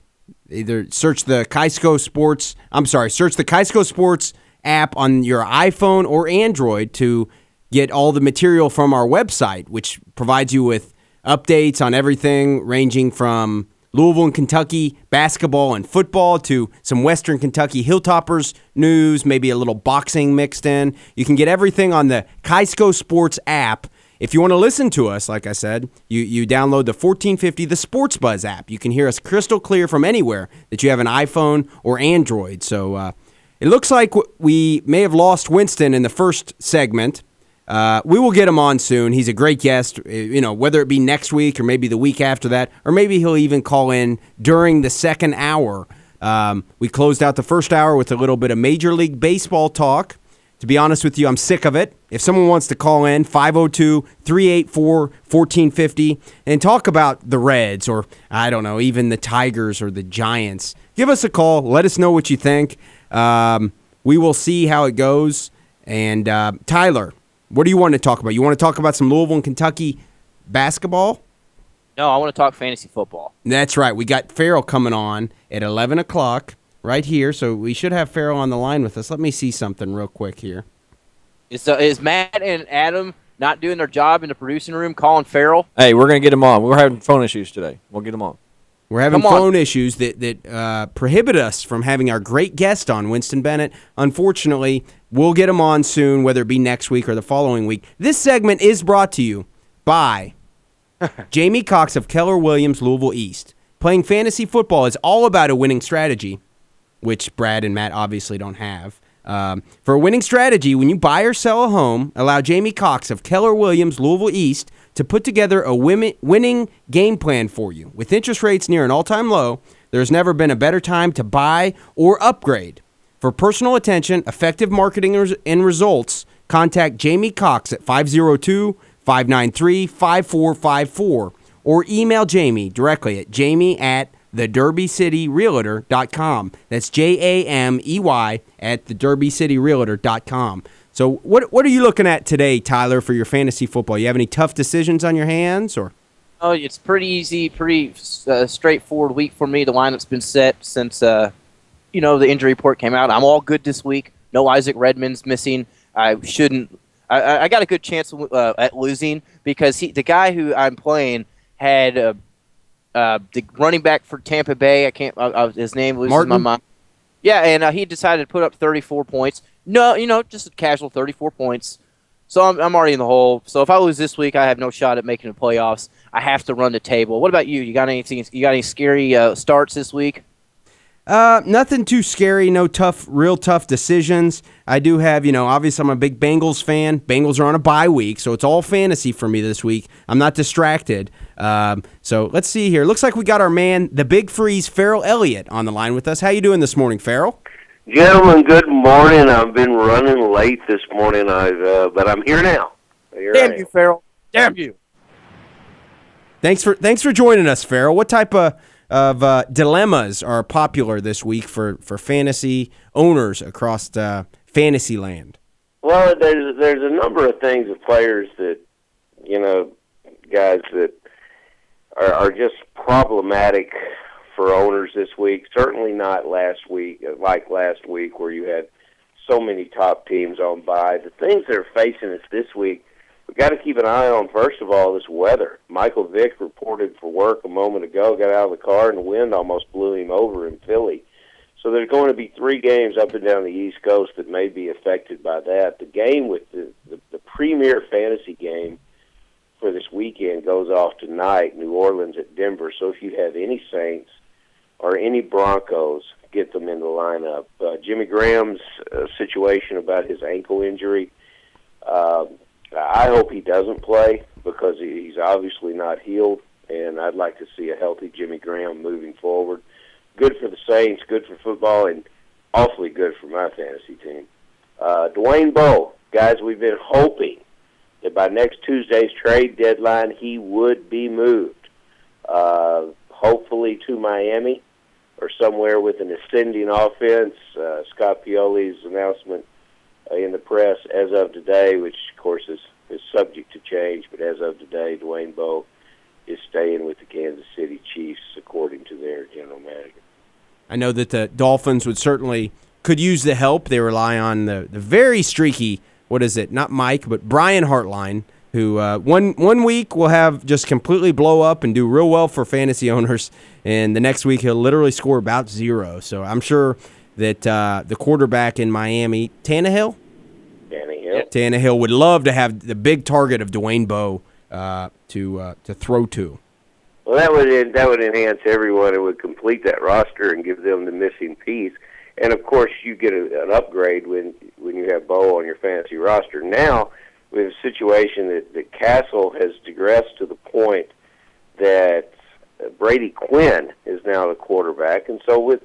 Either search the KentuckySports app on your iPhone or Android to get all the material from our website, which provides you with updates on everything ranging from Louisville and Kentucky basketball and football to some Western Kentucky Hilltoppers news, maybe a little boxing mixed in. You can get everything on the KentuckySports app. If you want to listen to us, like I said, you download the 1450, the Sports Buzz app. You can hear us crystal clear from anywhere that you have an iPhone or Android. So it looks like we may have lost Winston in the first segment. We will get him on soon. He's a great guest, whether it be next week or maybe the week after that, or maybe he'll even call in during the second hour. We closed out the first hour with a little bit of Major League Baseball talk. To be honest with you, I'm sick of it. If someone wants to call in, 502-384-1450, and talk about the Reds or, I don't know, even the Tigers or the Giants, give us a call. Let us know what you think. We will see how it goes. And Tyler, what do you want to talk about? You want to talk about some Louisville and Kentucky basketball? No, I want to talk fantasy football. That's right. We got Farrell coming on at 11 o'clock right here, so we should have Farrell on the line with us. Let me see something real quick here. Is Matt and Adam not doing their job in the producing room calling Farrell? Hey, we're going to get him on. We're having phone issues today. We'll get him on. We're having phone issues that prohibit us from having our great guest on, Winston Bennett. Unfortunately, we'll get him on soon, whether it be next week or the following week. This segment is brought to you by Jamie Cox of Keller Williams, Louisville East. Playing fantasy football is all about a winning strategy, which Brad and Matt obviously don't have. For a winning strategy, when you buy or sell a home, allow Jamie Cox of Keller Williams, Louisville East, to put together a winning game plan for you. With interest rates near an all-time low, there's never been a better time to buy or upgrade. For personal attention, effective marketing, and results, contact Jamie Cox at 502-593-5454 or email Jamie directly at jamie@thederbycityrealtor.com. That's JAMEY at thederbycityrealtor.com. So what are you looking at today, Tyler, for your fantasy football? You have any tough decisions on your hands? Or? Oh, it's pretty easy, pretty straightforward week for me. The lineup's been set since the injury report came out. I'm all good this week. No Isaac Redmond's missing. I got a good chance at losing because the guy who I'm playing had the running back for Tampa Bay. His name loses my mind. Yeah, and he decided to put up 34 points. No, just a casual 34 points. So I'm already in the hole. So if I lose this week, I have no shot at making the playoffs. I have to run the table. What about you? You got anything? You got any scary starts this week? Nothing too scary. No real tough decisions. I do have, obviously I'm a big Bengals fan. Bengals are on a bye week, so it's all fantasy for me this week. I'm not distracted. So let's see here. Looks like we got our man, the Big Freeze, Farrell Elliott, on the line with us. How you doing this morning, Farrell? Gentlemen, good morning. I've been running late this morning, but I'm here now. Damn you, Farrell. Damn you. Thanks for joining us, Farrell. What type of dilemmas are popular this week for fantasy owners across fantasy land? Well, there's a number of things of players that, guys that are just problematic for owners this week. Certainly not last week where you had so many top teams on bye. The things that are facing us this week, we've got to keep an eye on, first of all, this weather. Michael Vick reported for work a moment ago, got out of the car, and the wind almost blew him over in Philly. So there's going to be 3 games up and down the East Coast that may be affected by that. The game with the premier fantasy game for this weekend goes off tonight, New Orleans at Denver. So if you have any Saints or any Broncos get them in the lineup. Jimmy Graham's situation about his ankle injury, I hope he doesn't play because he's obviously not healed, and I'd like to see a healthy Jimmy Graham moving forward. Good for the Saints, good for football, and awfully good for my fantasy team. Dwayne Bowe, guys, we've been hoping that by next Tuesday's trade deadline he would be moved, hopefully to Miami or somewhere with an ascending offense. Scott Pioli's announcement in the press as of today, which of course is subject to change, but as of today, Dwayne Bowe is staying with the Kansas City Chiefs according to their general manager. I know that the Dolphins could use the help. They rely on the very streaky, not Mike, but Brian Hartline, who one week will have just completely blow up and do real well for fantasy owners, and the next week he'll literally score about 0. So I'm sure that the quarterback in Miami, Tannehill would love to have the big target of Dwayne Bowe to throw to. Well, that would enhance everyone. It would complete that roster and give them the missing piece. And of course, you get an upgrade when you have Bowe on your fantasy roster. Now, we have a situation that Castle has digressed to the point that Brady Quinn is now the quarterback. And so with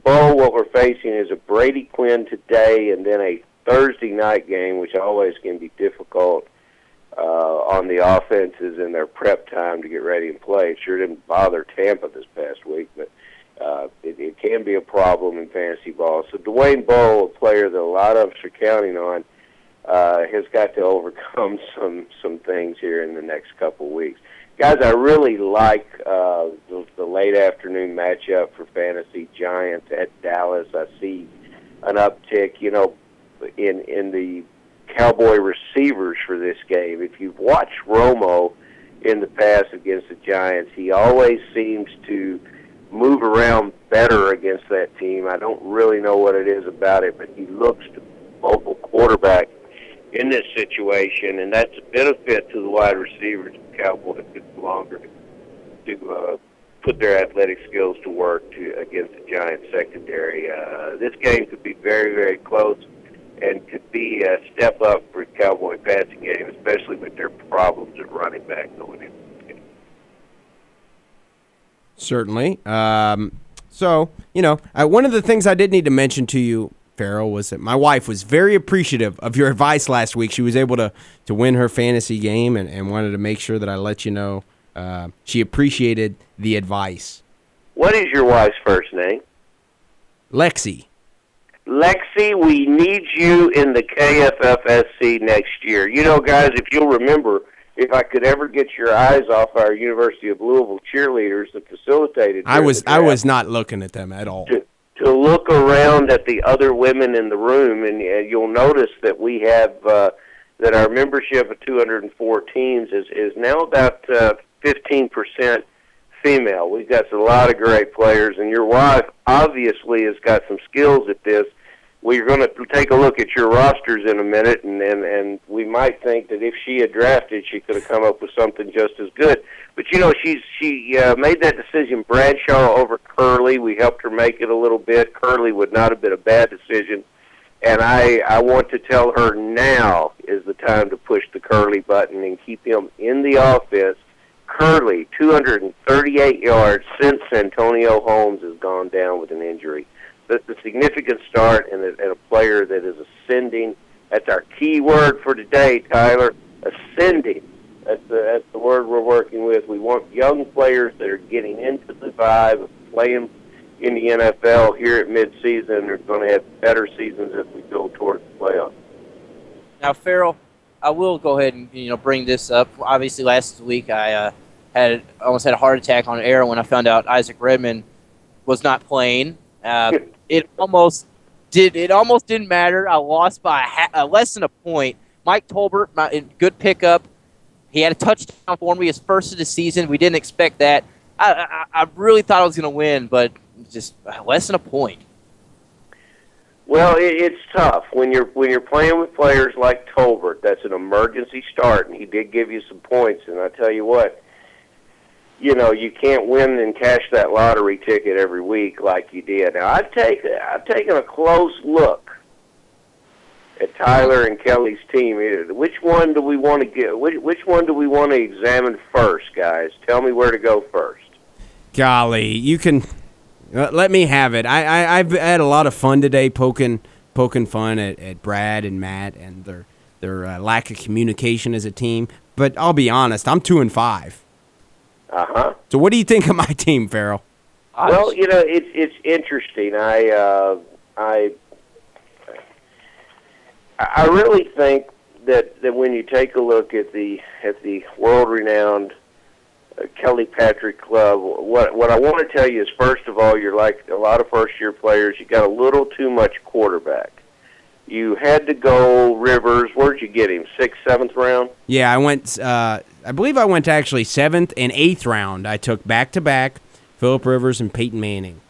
Bowe, what we're facing is a Brady Quinn today and then a Thursday night game, which always can be difficult on the offenses in their prep time to get ready and play. It sure didn't bother Tampa this past week, but it can be a problem in fantasy ball. So Dwayne Bowe, a player that a lot of us are counting on, has got to overcome some things here in the next couple of weeks. Guys, I really like the late afternoon matchup for fantasy. Giants at Dallas. I see an uptick, in the Cowboy receivers for this game. If you've watched Romo in the past against the Giants, he always seems to move around better against that team. I don't really know what it is about it, but he looks to mobile quarterback in this situation, and that's a benefit to the wide receivers. The Cowboys get longer to put their athletic skills to work against the Giants secondary. This game could be very, very close and could be a step up for the Cowboy passing game, especially with their problems at running back going in. Certainly. So, one of the things I did need to mention to you, Farrell, was that my wife was very appreciative of your advice last week. She was able to win her fantasy game and wanted to make sure that I let you know she appreciated the advice. What is your wife's first name? Lexi. Lexi, we need you in the KFFSC next year. Guys, if you'll remember, if I could ever get your eyes off our University of Louisville cheerleaders that facilitated, I was not looking at them at all. To look around at the other women in the room, and you'll notice that we have that our membership of 204 teams is now about 15% female. We've got a lot of great players, and your wife obviously has got some skills at this. We're going to take a look at your rosters in a minute, and we might think that if she had drafted, she could have come up with something just as good. But, she made that decision, Bradshaw over Curley. We helped her make it a little bit. Curley would not have been a bad decision. And I want to tell her now is the time to push the Curley button and keep him in the offense. Curley, 238 yards since Antonio Holmes has gone down with an injury. That's a significant start and a player that is ascending. That's our key word for today, Tyler, ascending. That's the word we're working with. We want young players that are getting into the vibe of playing in the NFL here at midseason. They're going to have better seasons as we go towards the playoffs. Now, Farrell, I will go ahead and bring this up. Obviously, last week I almost had a heart attack on air when I found out Isaac Redmond was not playing. It almost didn't matter. I lost by less than a point. Mike Tolbert, good pickup. He had a touchdown for me, his first of the season. We didn't expect that. I really thought I was going to win, but just less than a point. Well, it's tough when you're playing with players like Tolbert. That's an emergency start, and he did give you some points. And I tell you what, you can't win and cash that lottery ticket every week like you did. Now, I've taken a close look at Tyler and Kelly's team. Which one do we want to get? Which one do we want to examine first, guys? Tell me where to go first. Golly, you can let me have it. I've had a lot of fun today poking fun at Brad and Matt and their lack of communication as a team. But I'll be honest, I'm 2-5. So what do you think of my team, Farrell? Well, it's interesting. I really think that when you take a look at the world-renowned Kelly Patrick Club, what I want to tell you is, first of all, you're like a lot of first-year players. You got a little too much quarterback. You had to go Rivers. Where'd you get him? 6th, 7th round? Yeah, I went. I believe I went to actually 7th and 8th round. I took back-to-back Phillip Rivers and Peyton Manning.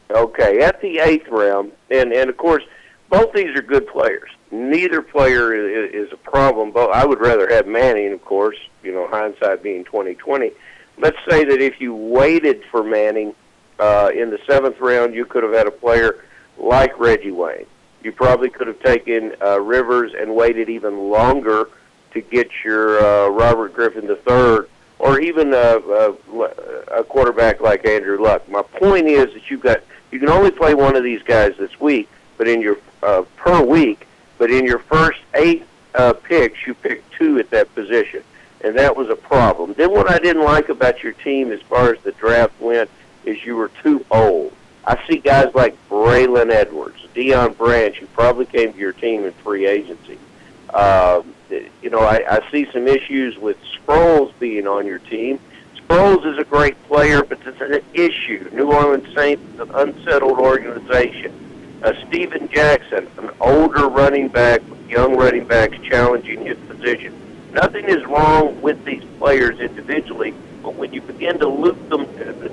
Okay, at the 8th round, and of course, both these are good players. Neither player is a problem. But I would rather have Manning, of course. Hindsight being 20/20. Let's say that if you waited for Manning in the 7th round, you could have had a player like Reggie Wayne. You probably could have taken Rivers and waited even longer to get your Robert Griffin III, or even a quarterback like Andrew Luck. My point is that you can only play one of these guys this week, but in your per week. But in your first 8 picks, you picked 2 at that position, and that was a problem. Then what I didn't like about your team as far as the draft went is you were too old. I see guys like Braylon Edwards, Deion Branch, who probably came to your team in free agency. I see some issues with Sproles being on your team. Sproles is a great player, but it's an issue. New Orleans Saints is an unsettled organization. Steven Jackson, an older running back with young running backs challenging his position. Nothing is wrong with these players individually, but when you begin to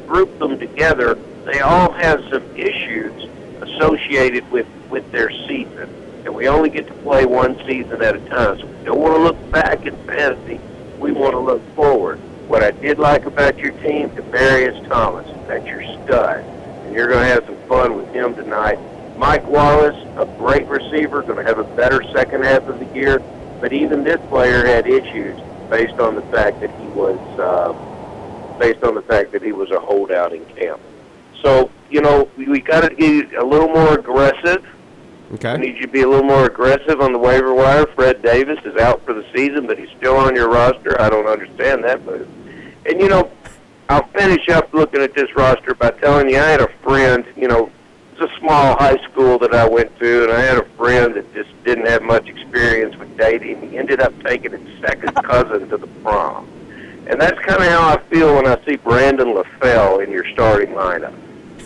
group them together, they all have some issues associated with their season. And we only get to play one season at a time. So we don't want to look back in fantasy. We want to look forward. What I did like about your team, Demarius Thomas, that's your stud. And you're going to have some fun with him tonight. Mike Wallace, a great receiver, going to have a better second half of the year. But even this player had issues based on the fact that he was a holdout in camp. So we got to get a little more aggressive. Okay. We need you to be a little more aggressive on the waiver wire. Fred Davis is out for the season, but he's still on your roster. I don't understand that move. And I'll finish up looking at this roster by telling you I had a friend. It's a small high school that I went to, and I had a friend that just didn't have much experience with dating. He ended up taking his second cousin to the prom. And that's kind of how I feel when I see Brandon LaFell in your starting lineup.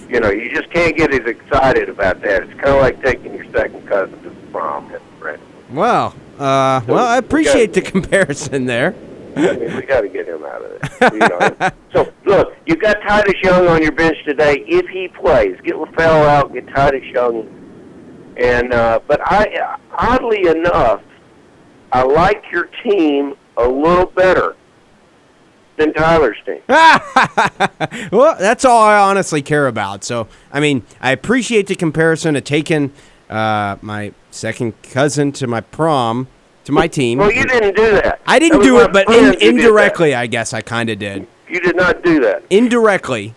You just can't get as excited about that. It's kind of like taking your second cousin to the prom, Brandon. Wow. I appreciate the comparison there. We got to get him out of there. So, look, you've got Titus Young on your bench today. If he plays, get LaFell out, get Titus Young. And but oddly enough, I like your team a little better than Tyler's team. Well, that's all I honestly care about. So, I appreciate the comparison of taking my second cousin to my prom, to my team. Well, you didn't do that. I didn't do it, but indirectly, I guess I kind of did. You did not do that. Indirectly,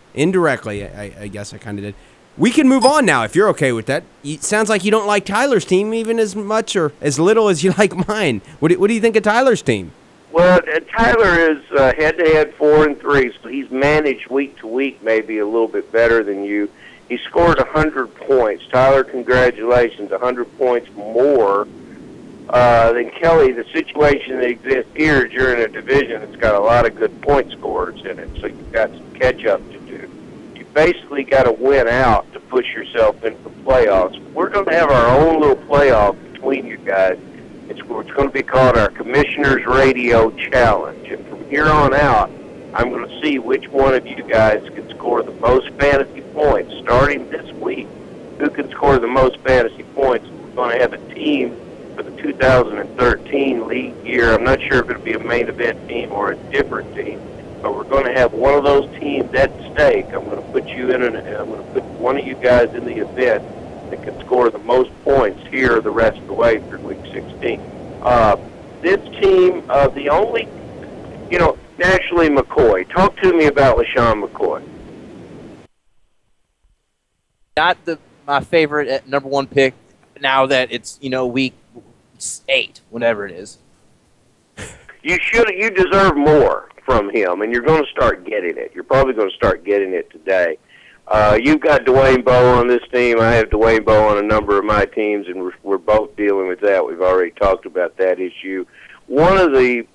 I guess I kind of did. We can move on now if you're okay with that. It sounds like you don't like Tyler's team even as much or as little as you like mine. What do you think of Tyler's team? Well, Tyler is head-to-head 4-3, so he's managed week to week maybe a little bit better than you. He scored 100 points. Tyler, congratulations, 100 points more than Kelly. The situation that exists here is you're in a division that's got a lot of good point scorers in it, so you've got some catch-up to do. You basically got to win out to push yourself into the playoffs. We're going to have our own little playoff between you guys. It's going to be called our Commissioner's Radio Challenge. And from here on out, I'm going to see which one of you guys can score the most fantasy points starting this week. Who can score the most fantasy points? We're going to have a team for the 2013 league year. I'm not sure if it'll be a main event team or a different team. but we're going to have one of those teams at stake. I'm going to put you in, I'm going to put one of you guys in the event that can score the most points here the rest of the way through Week 16. This team, the only, naturally McCoy. Talk to me about LaShawn McCoy. Not my favorite number one pick now that it's, week 8, whatever it is. You deserve more from him, and you're going to start getting it. You're probably going to start getting it today. You've got Dwayne Bowe on this team. I have Dwayne Bowe on a number of my teams, and we're both dealing with that. We've already talked about that issue. One of the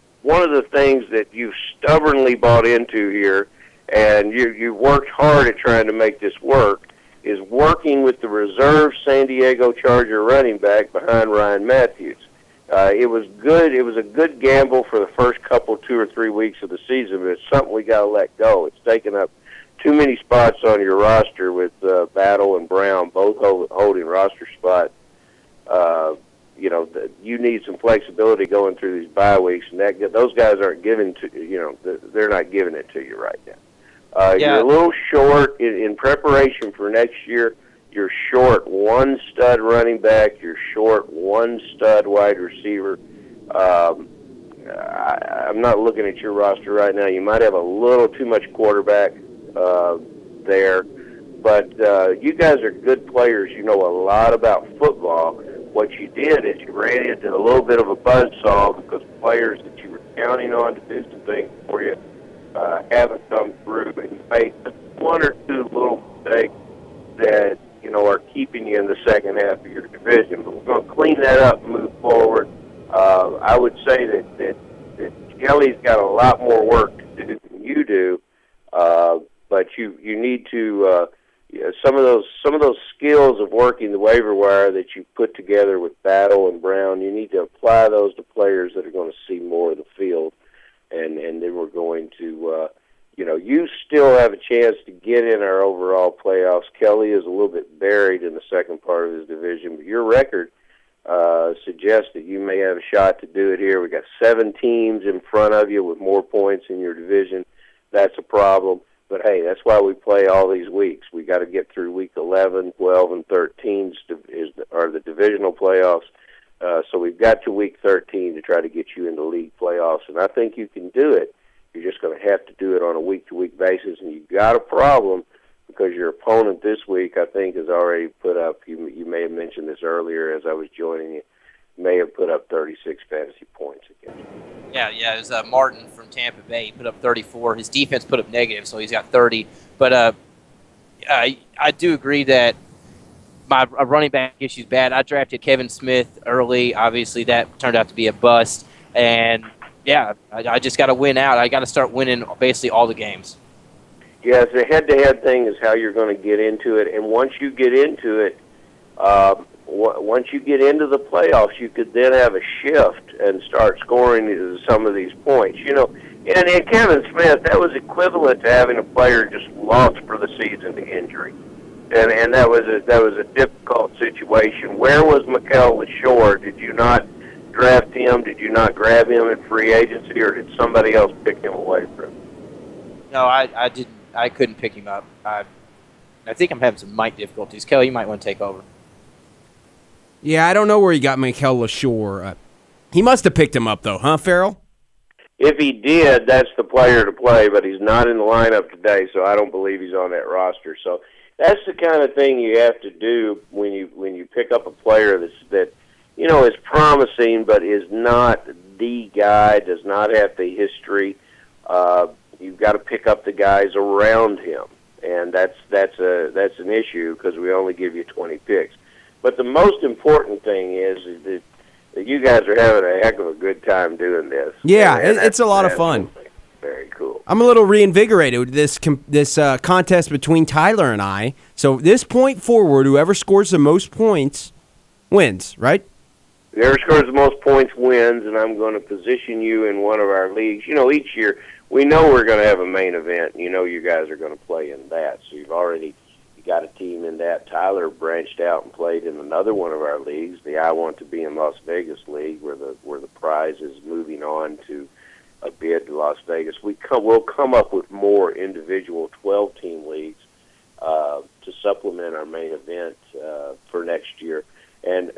things that you've stubbornly bought into here, and you worked hard at trying to make this work, is working with the reserve San Diego Charger running back behind Ryan Matthews. It was good. It was a good gamble for the first 2 or 3 weeks of the season, but it's something we got to let go. It's taken up too many spots on your roster with Battle and Brown both holding roster spots. You need some flexibility going through these bye weeks, and those guys aren't giving to they're not giving it to you right now. You're a little short in preparation for next year. You're short one stud running back. You're short one stud wide receiver. I'm not looking at your roster right now. You might have a little too much quarterback there. But you guys are good players. You know a lot about football. What you did is you ran into a little bit of a buzzsaw because players that you were counting on to do some things for you haven't come through. And you made one or two little mistakes that are keeping you in the second half of your division. But we're going to clean that up and move forward. I would say that Kelly's got a lot more work to do than you do, but you need to some of those skills of working the waiver wire that you put together with Battle and Brown. You need to apply those to players that are going to see more of the field, and then we're going to. You still have a chance to get in our overall playoffs. Kelly is a little bit buried in the second part of his division, but your record suggests that you may have a shot to do it here. We've got 7 teams in front of you with more points in your division. That's a problem. But, hey, that's why we play all these weeks. We got to get through week 11, 12, and 13 are the divisional playoffs. So we've got to week 13 to try to get you into league playoffs, and I think you can do it. You're just going to have to do it on a week-to-week basis, and you've got a problem because your opponent this week, I think, has already put up, you may have mentioned this earlier as I was joining you, may have put up 36 fantasy points against you. Yeah, it was Martin from Tampa Bay. He put up 34. His defense put up negative, so he's got 30. But I do agree that my running back issue is bad. I drafted Kevin Smith early. Obviously, that turned out to be a bust. And, yeah, I just got to win out. I got to start winning basically all the games. Yeah, the head-to-head thing is how you're going to get into it. And once you get into it, once you get into the playoffs, you could then have a shift and start scoring some of these points. And Kevin Smith, that was equivalent to having a player just lost for the season to injury. And that was a difficult situation. Where was Mikel LaShore? Did you not draft him? Did you not grab him in free agency, or did somebody else pick him away from him? No, I didn't. I couldn't pick him up. I think I'm having some mic difficulties. Kelly, you might want to take over. Yeah, I don't know where he got Mikel LaShore. He must have picked him up, though, huh, Farrell? If he did, that's the player to play, but he's not in the lineup today, so I don't believe he's on that roster. So that's the kind of thing you have to do when you pick up a player that is promising but is not the guy, does not have the history. You've got to pick up the guys around him, and that's an issue because we only give you 20 picks. But the most important thing is that you guys are having a heck of a good time doing this. Yeah, it's a lot of fun. Very cool. I'm a little reinvigorated with this contest between Tyler and I. So this point forward, whoever scores the most points wins, right? Whoever scores the most points wins, and I'm going to position you in one of our leagues. Each year we know we're going to have a main event. You guys are going to play in that. So you got a team in that. Tyler branched out and played in another one of our leagues, the I Want to Be in Las Vegas League, where the prize is moving on to a bid to Las Vegas. We'll come up with more individual 12-team leagues to supplement our main event for next year. And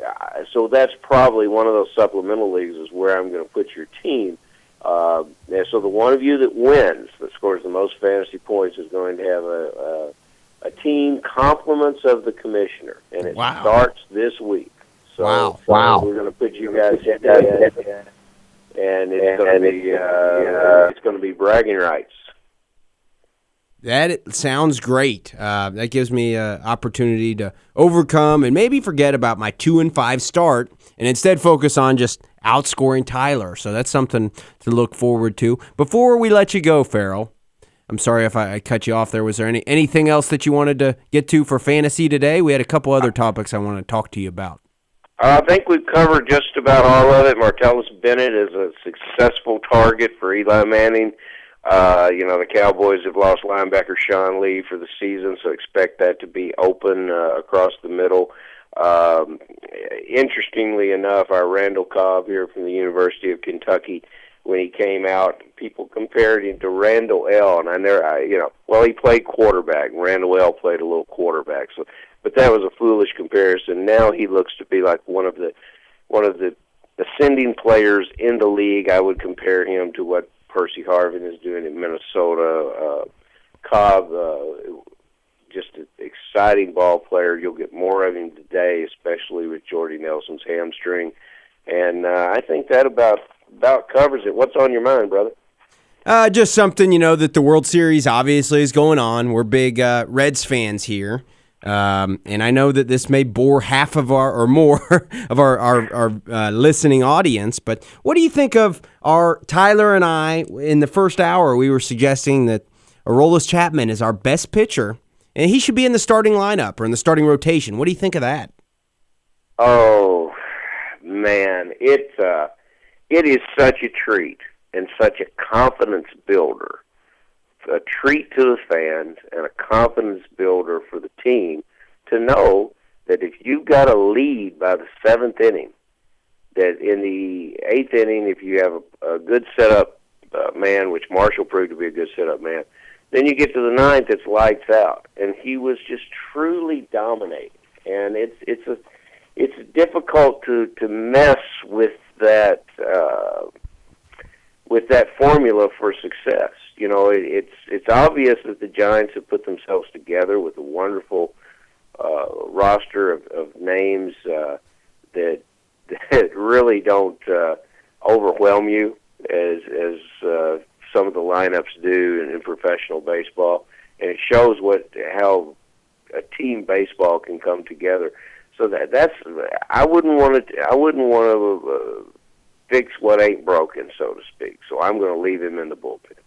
so that's probably one of those supplemental leagues is where I'm going to put your team. And so the one of you that wins, that scores the most fantasy points, is going to have a team compliments of the commissioner, and it starts this week. So we're going to put you guys in, and it's going to be bragging rights. That sounds great. That gives me an opportunity to overcome and maybe forget about my 2-5 start and instead focus on just outscoring Tyler. So that's something to look forward to. Before we let you go, Farrell, I'm sorry if I cut you off there. Was there anything else that you wanted to get to for fantasy today? We had a couple other topics I want to talk to you about. I think we've covered just about all of it. Martellus Bennett is a successful target for Eli Manning. The Cowboys have lost linebacker Sean Lee for the season, so expect that to be open across the middle. Interestingly enough, our Randall Cobb here from the University of Kentucky, when he came out, people compared him to Randall L. And he played quarterback. Randall L. played a little quarterback, but that was a foolish comparison. Now he looks to be like one of the ascending players in the league. I would compare him to what Percy Harvin is doing in Minnesota. Cobb, just an exciting ball player. You'll get more of him today, especially with Jordy Nelson's hamstring. And I think that about covers it. What's on your mind, brother? Just something, that the World Series obviously is going on. We're big Reds fans here. And I know that this may bore half of our listening audience, but what do you think of our Tyler and I in the first hour? We were suggesting that Aroldis Chapman is our best pitcher, and he should be in the starting lineup or in the starting rotation. What do you think of that? Oh, man, it is such a treat and such a confidence builder. A treat to the fans and a confidence builder for the team to know that if you've got a lead by the 7th inning, that in the 8th inning, if you have a good setup man, which Marshall proved to be a good setup man, then you get to the 9th, it's lights out. And he was just truly dominating. And it's difficult to mess with that formula for success. It's obvious that the Giants have put themselves together with a wonderful roster of names that really don't overwhelm you as some of the lineups do in professional baseball, and it shows how a team baseball can come together. So that's I wouldn't want to fix what ain't broken, so to speak. So I'm going to leave him in the bullpen.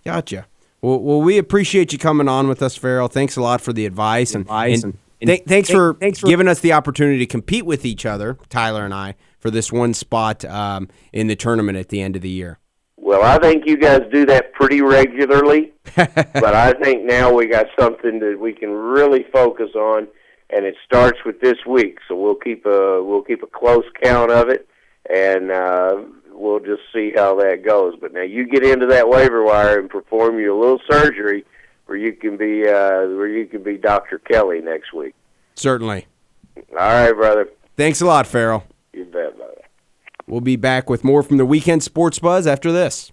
Gotcha. Well, we appreciate you coming on with us, Farrell. Thanks a lot for the advice, and thanks for giving us the opportunity to compete with each other, Tyler and I, for this one spot in the tournament at the end of the year. Well, I think you guys do that pretty regularly, but I think now we got something that we can really focus on, and it starts with this week. So we'll keep a close count of it, and we'll just see how that goes. But now you get into that waiver wire and perform your little surgery where you can be Dr. Kelly next week. Certainly. All right, brother. Thanks a lot, Farrell. You bet, brother. We'll be back with more from the Weekend Sports Buzz after this.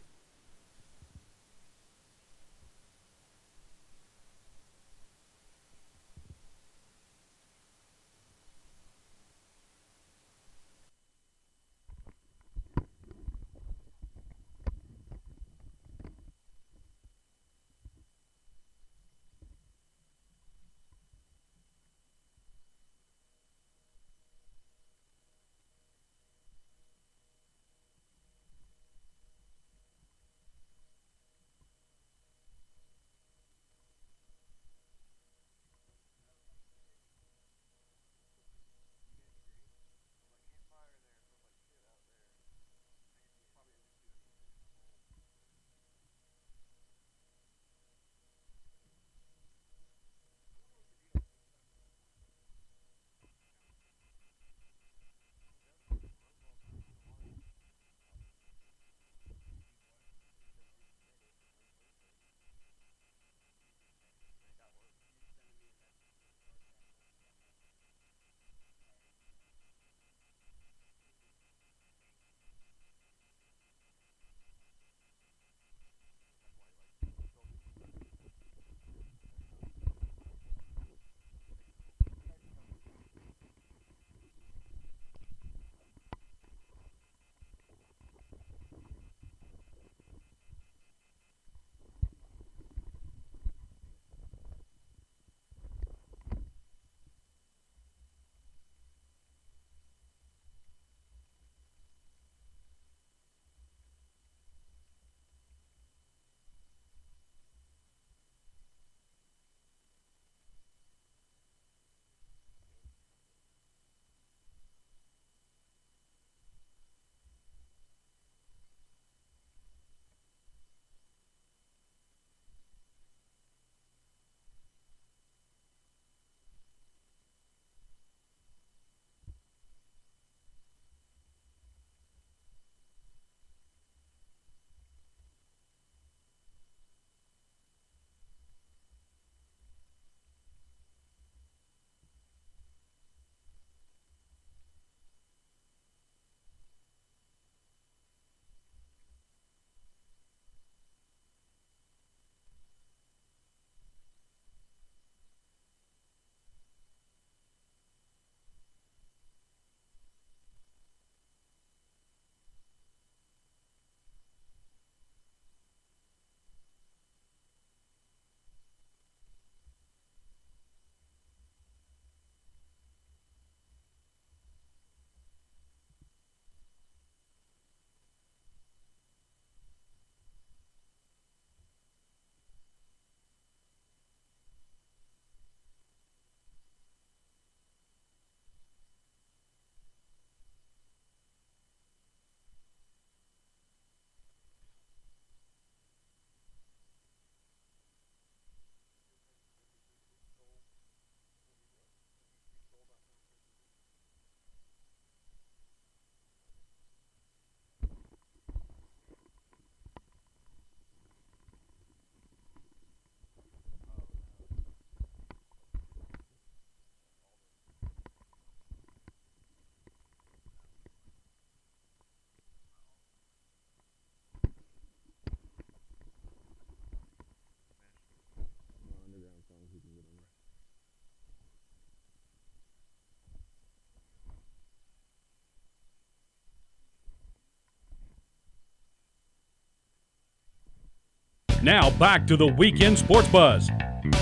Now back to the Weekend Sports Buzz.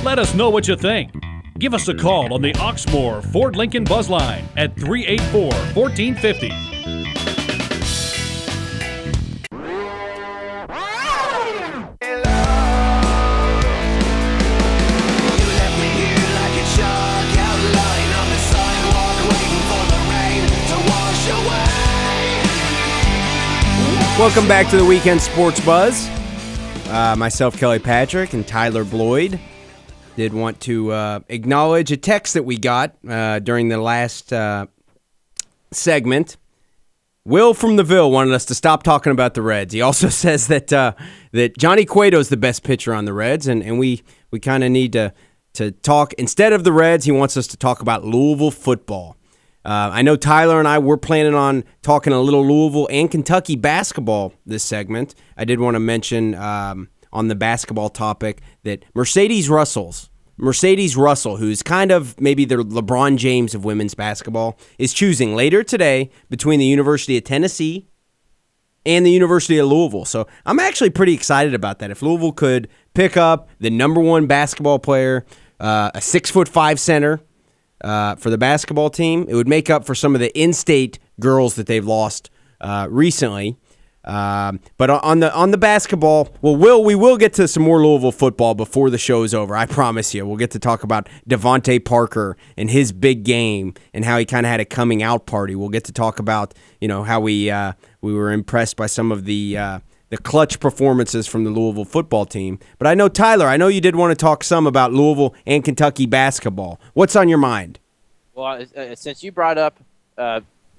Let us know what you think. Give us a call on the Oxmoor Ford Lincoln Buzz Line at 384-1450. Welcome back to the Weekend Sports Buzz. Myself, Kelly Patrick, and Tyler Bloyd did want to acknowledge a text that we got during the last segment. Will from the Ville wanted us to stop talking about the Reds. He also says that Johnny Cueto's the best pitcher on the Reds, and we kind of need to talk. Instead of the Reds, he wants us to talk about Louisville football. I know Tyler and I were planning on talking a little Louisville and Kentucky basketball this segment. I did want to mention on the basketball topic that Mercedes Russell, who's kind of maybe the LeBron James of women's basketball, is choosing later today between the University of Tennessee and the University of Louisville. So I'm actually pretty excited about that. If Louisville could pick up the number one basketball player, a 6'5" center, for the basketball team, it would make up for some of the in-state girls that they've lost recently. But on the basketball, we will get to some more Louisville football before the show's over. I promise you. We'll get to talk about Devontae Parker and his big game and how he kind of had a coming out party. We'll get to talk about how we were impressed by some of the clutch performances from the Louisville football team. But I know, Tyler, you did want to talk some about Louisville and Kentucky basketball. What's on your mind? Well, since you brought up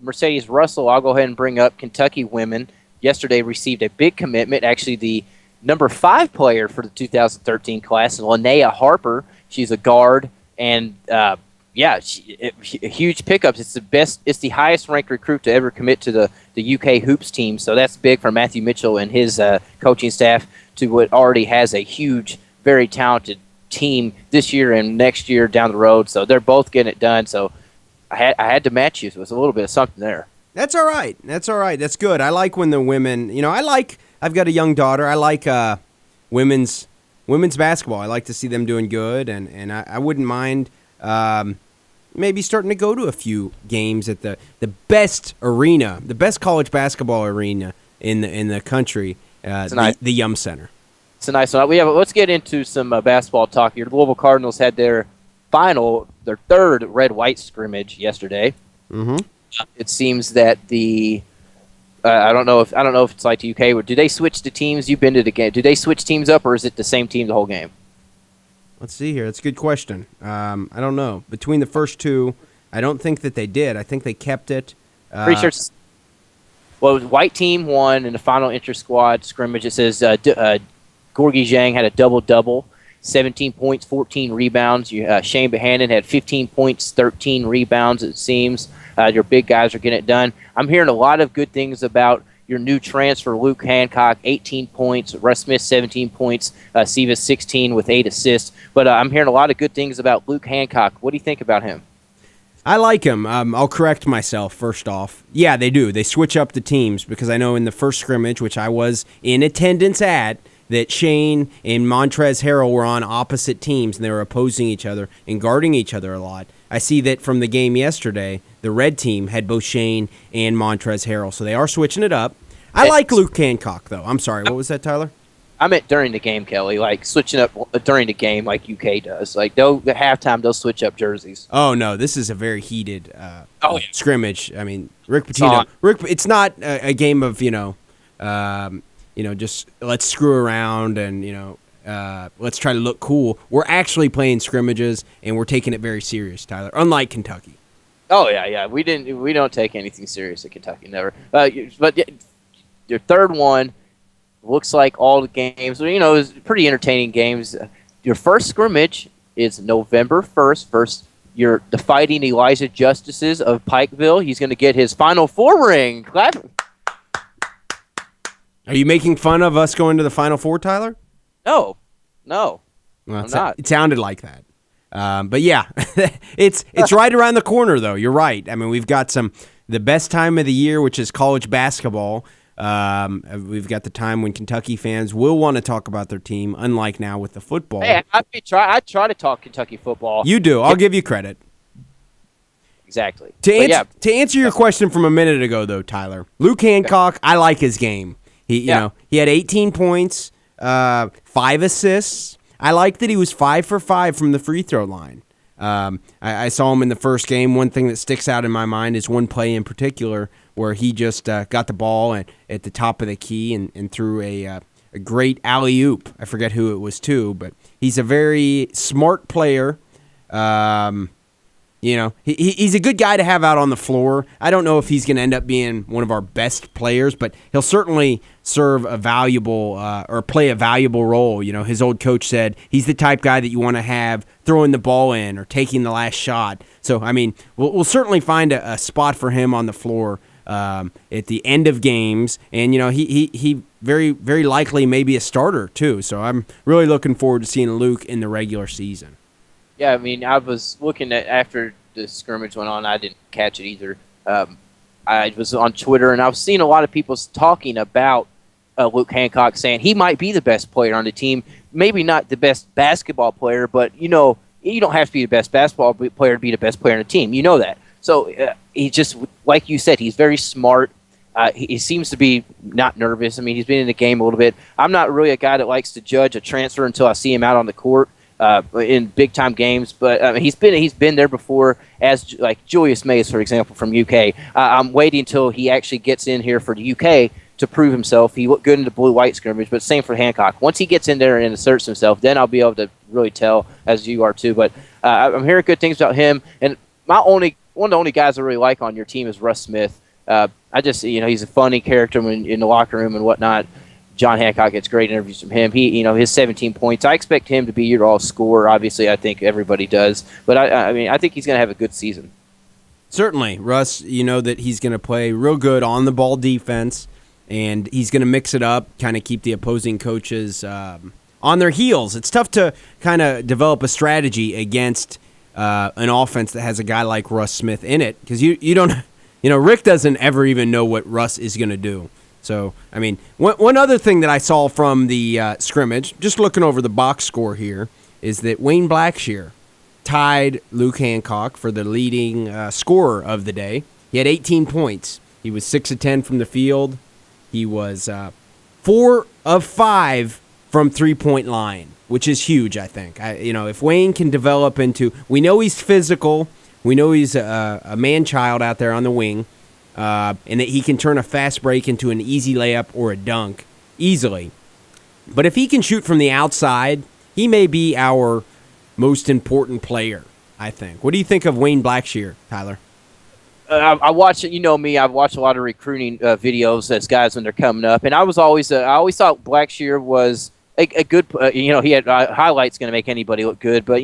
Mercedes Russell, I'll go ahead and bring up Kentucky women. Yesterday received a big commitment, actually the number 5 player for the 2013 class, Linnea Harper. She's a guard, and huge pickups. It's the highest ranked recruit to ever commit to the UK hoops team. So that's big for Matthew Mitchell and his coaching staff to what already has a huge, very talented team this year and next year down the road. So they're both getting it done. So I had to match you. So it was a little bit of something there. That's all right. That's good. I like when the women. I've got a young daughter. I like women's basketball. I like to see them doing good, and I wouldn't mind. Maybe starting to go to a few games at the best arena, the best college basketball arena in the country, the Yum Center. It's a nice one. Let's get into some basketball talk here. The Louisville Cardinals had their third red-white scrimmage yesterday. Mm-hmm. It seems that I don't know if it's like the UK. But do they switch the teams? You've been to the game. Do they switch teams up, or is it the same team the whole game? Let's see here. That's a good question. I don't know. Between the first two, I don't think that they did. I think they kept it. Pretty sure the white team won in the final inter-squad scrimmage. It says Gorgie Zhang had a double-double, 17 points, 14 rebounds. Shane Bohannon had 15 points, 13 rebounds, it seems. Your big guys are getting it done. I'm hearing a lot of good things about your new transfer, Luke Hancock, 18 points. Russ Smith, 17 points. Sivas, 16 with 8 assists. But I'm hearing a lot of good things about Luke Hancock. What do you think about him? I like him. I'll correct myself first off. Yeah, they do. They switch up the teams because I know in the first scrimmage, which I was in attendance at, that Shane and Montrezl Harrell were on opposite teams and they were opposing each other and guarding each other a lot. I see that from the game yesterday, the red team had both Shane and Montrezl Harrell, so they are switching it up. I like Luke Hancock, though. I'm sorry, what was that, Tyler? I meant during the game, Kelly, like switching up during the game like UK does. Like, at halftime, they'll switch up jerseys. Oh, no, this is a very heated scrimmage. I mean, Rick Pitino. It's not a game of, just let's screw around and, let's try to look cool. We're actually playing scrimmages, and we're taking it very serious, Tyler, unlike Kentucky. Oh, yeah. We don't take anything serious at Kentucky, never. But your third one looks like all the games. It was pretty entertaining games. Your first scrimmage is November 1st versus the Fighting Elijah Justices of Pikeville. He's going to get his Final Four ring. Clap. Are you making fun of us going to the Final Four, Tyler? No. Well, I'm not. It sounded like that. But yeah, it's right around the corner, though. You're right. I mean, we've got the best time of the year, which is college basketball. We've got the time when Kentucky fans will want to talk about their team, unlike now with the football. Hey, I try to talk Kentucky football. You do. I'll give you credit. Exactly. To answer your question from a minute ago, though, Tyler, Luke Hancock, I like his game. He had 18 points, 5 assists. I like that he was 5 for 5 from the free throw line. I saw him in the first game. One thing that sticks out in my mind is one play in particular where he just got the ball at the top of the key and threw a great alley-oop. I forget who it was to, but he's a very smart player. He's a good guy to have out on the floor. I don't know if he's going to end up being one of our best players, but he'll certainly serve a valuable or play a valuable role. His old coach said he's the type guy that you want to have throwing the ball in or taking the last shot. So, we'll certainly find a spot for him on the floor at the end of games, and he very, very likely may be a starter too. So I'm really looking forward to seeing Luke in the regular season. Yeah, I was looking at after the scrimmage went on. I didn't catch it either. I was on Twitter, and I was seeing a lot of people talking about Luke Hancock, saying he might be the best player on the team. Maybe not the best basketball player, but you don't have to be the best basketball player to be the best player on the team. You know that. So he just, like you said, he's very smart. He seems to be not nervous. He's been in the game a little bit. I'm not really a guy that likes to judge a transfer until I see him out on the court. In big time games, but he's been there before, as like Julius Mays, for example, from UK. I'm waiting until he actually gets in here for the UK to prove himself. He looked good in the blue-white scrimmage, but same for Hancock. Once he gets in there and asserts himself, then I'll be able to really tell, as you are too. But I'm hearing good things about him, and one of the only guys I really like on your team is Russ Smith. He's a funny character in the locker room and whatnot. John Hancock gets great interviews from him. His 17 points. I expect him to be your all-scorer. Obviously, I think everybody does. But I think he's going to have a good season. Certainly, Russ. That he's going to play real good on the ball defense, and he's going to mix it up, kind of keep the opposing coaches on their heels. It's tough to kind of develop a strategy against an offense that has a guy like Russ Smith in it, because you don't. Rick doesn't ever even know what Russ is going to do. So, one other thing that I saw from the scrimmage, just looking over the box score here, is that Wayne Blackshear tied Luke Hancock for the leading scorer of the day. He had 18 points. He was 6 of 10 from the field. He was 4 of 5 from three-point line, which is huge, I think. If Wayne can develop into, we know he's physical, we know he's a man-child out there on the wing, and that he can turn a fast break into an easy layup or a dunk easily. But if he can shoot from the outside, he may be our most important player, I think. What do you think of Wayne Blackshear, Tyler? I watch it. You know me. I've watched a lot of recruiting videos as guys when they're coming up, and I always thought Blackshear was a good. He had highlights going to make anybody look good, but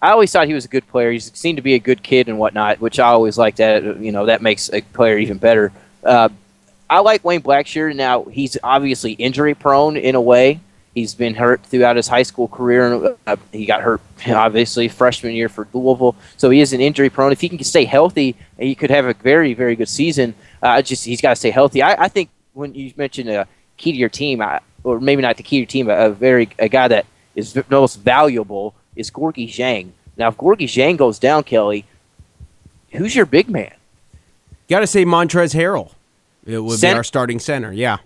I always thought he was a good player. He seemed to be a good kid and whatnot, which I always liked. That makes a player even better. I like Wayne Blackshear. Now, he's obviously injury-prone in a way. He's been hurt throughout his high school career. He got hurt, obviously, freshman year for Louisville. So he is an injury-prone. If he can stay healthy, he could have a very, very good season. He's got to stay healthy. I think when you mentioned key to your team, or maybe not the key to your team, a guy that is the most valuable is Gorgui Dieng. Now, if Gorgui Dieng goes down, Kelly, who's your big man? Got to say Montrezl Harrell. It would be our starting center. Yeah.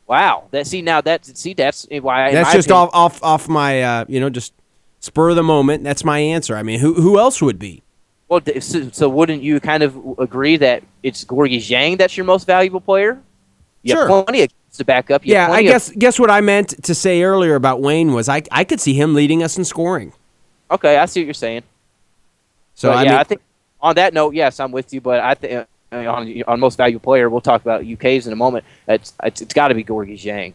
Wow. That's why. That's just off my just spur of the moment. That's my answer. Who else would be? Well, so wouldn't you kind of agree that it's Gorgui Dieng that's your most valuable player? You Sure. have plenty of to back up. Yeah, I guess what I meant to say earlier about Wayne was I could see him leading us in scoring. Okay, I see what you're saying. So I think on that note, yes, I'm with you. But I think on most valuable player, we'll talk about UK's in a moment. It's got to be Gorgui Dieng.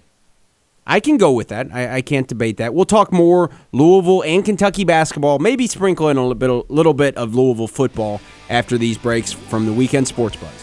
I can go with that. I can't debate that. We'll talk more Louisville and Kentucky basketball, maybe sprinkle in a little bit of Louisville football after these breaks from the Weekend Sports Buzz.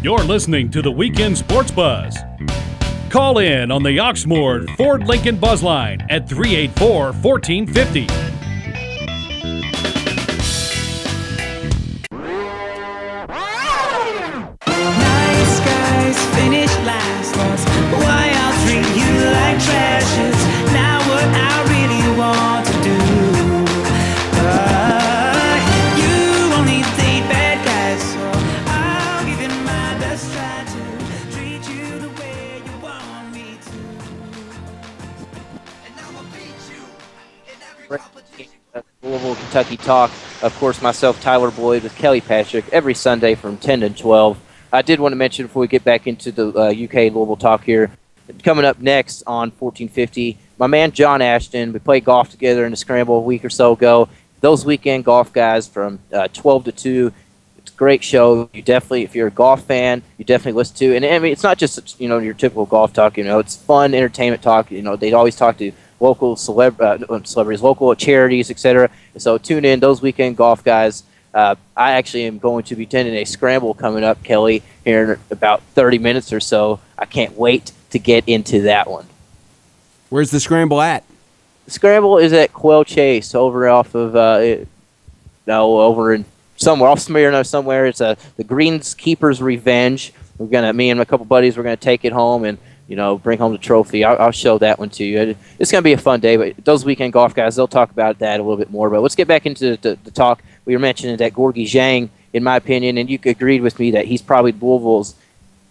You're listening to the Weekend Sports Buzz. Call in on the Oxmoor Ford Lincoln Buzz Line at 384-1450. Nice guys finish last once. Why I'll treat you like trashes. Now what I really want to do. You only date bad guys, so I'll give it my best try to treat you the way you want me to. And I'ma beat you in every competition. Louisville, Kentucky Talk. Of course, myself, Tyler Boyd, with Kelly Patrick, every Sunday from 10 to 12. I did want to mention before we get back into the UK Louisville talk here, coming up next on 1450, my man John Ashton. We played golf together in the Scramble a week or so ago. Those weekend golf guys from 12 to 2. It's a great show. You definitely, if you're a golf fan, you definitely listen to. And I mean, it's not just your typical golf talk. It's fun entertainment talk. They always talk to local celebrities, local charities, etc. So tune in, those weekend golf guys. I actually am going to be attending a scramble coming up, Kelly, here in about 30 minutes or so. I can't wait to get into that one. Where's the scramble at? The scramble is at Quail Chase over off of, over in somewhere, off Smyrna somewhere. It's the Greenskeeper's Revenge. Me and a couple buddies, we're going to take it home and bring home the trophy. I'll show that one to you. It's going to be a fun day, but those weekend golf guys, they'll talk about that a little bit more. But let's get back into the talk. We were mentioning that Gorgie Zhang, in my opinion, and you agreed with me that he's probably Louisville's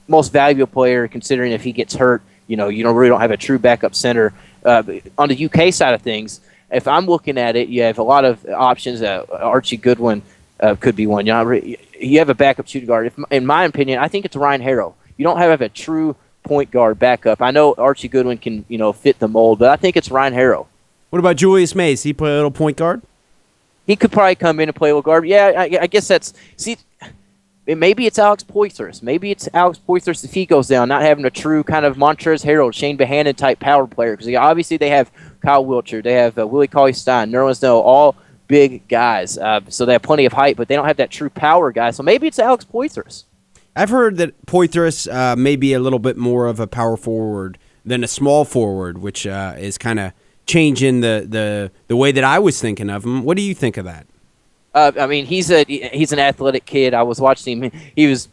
most valuable player, considering if he gets hurt, you really don't have a true backup center. On the UK side of things, if I'm looking at it, you have a lot of options. Archie Goodwin could be one. You have a backup shooting guard. In my opinion, I think it's Ryan Harrow. You don't have a true point guard backup. I know Archie Goodwin can, fit the mold, but I think it's Ryan Harrow. What about Julius Mays? He play a little point guard? He could probably come in and play a little guard. Yeah, I guess maybe it's Alex Poythress. Maybe it's Alex Poythress if he goes down, not having a true kind of Montrezl Harrell, Shane Bohannon type power player. Because obviously they have Kyle Wiltshire, they have Willie Cauley-Stein, Nerlens Noel, all big guys. So they have plenty of height, but they don't have that true power guy. So maybe it's Alex Poythress. I've heard that Poythress may be a little bit more of a power forward than a small forward, which is kind of changing the way that I was thinking of him. What do you think of that? He's an athletic kid. I was watching him. He was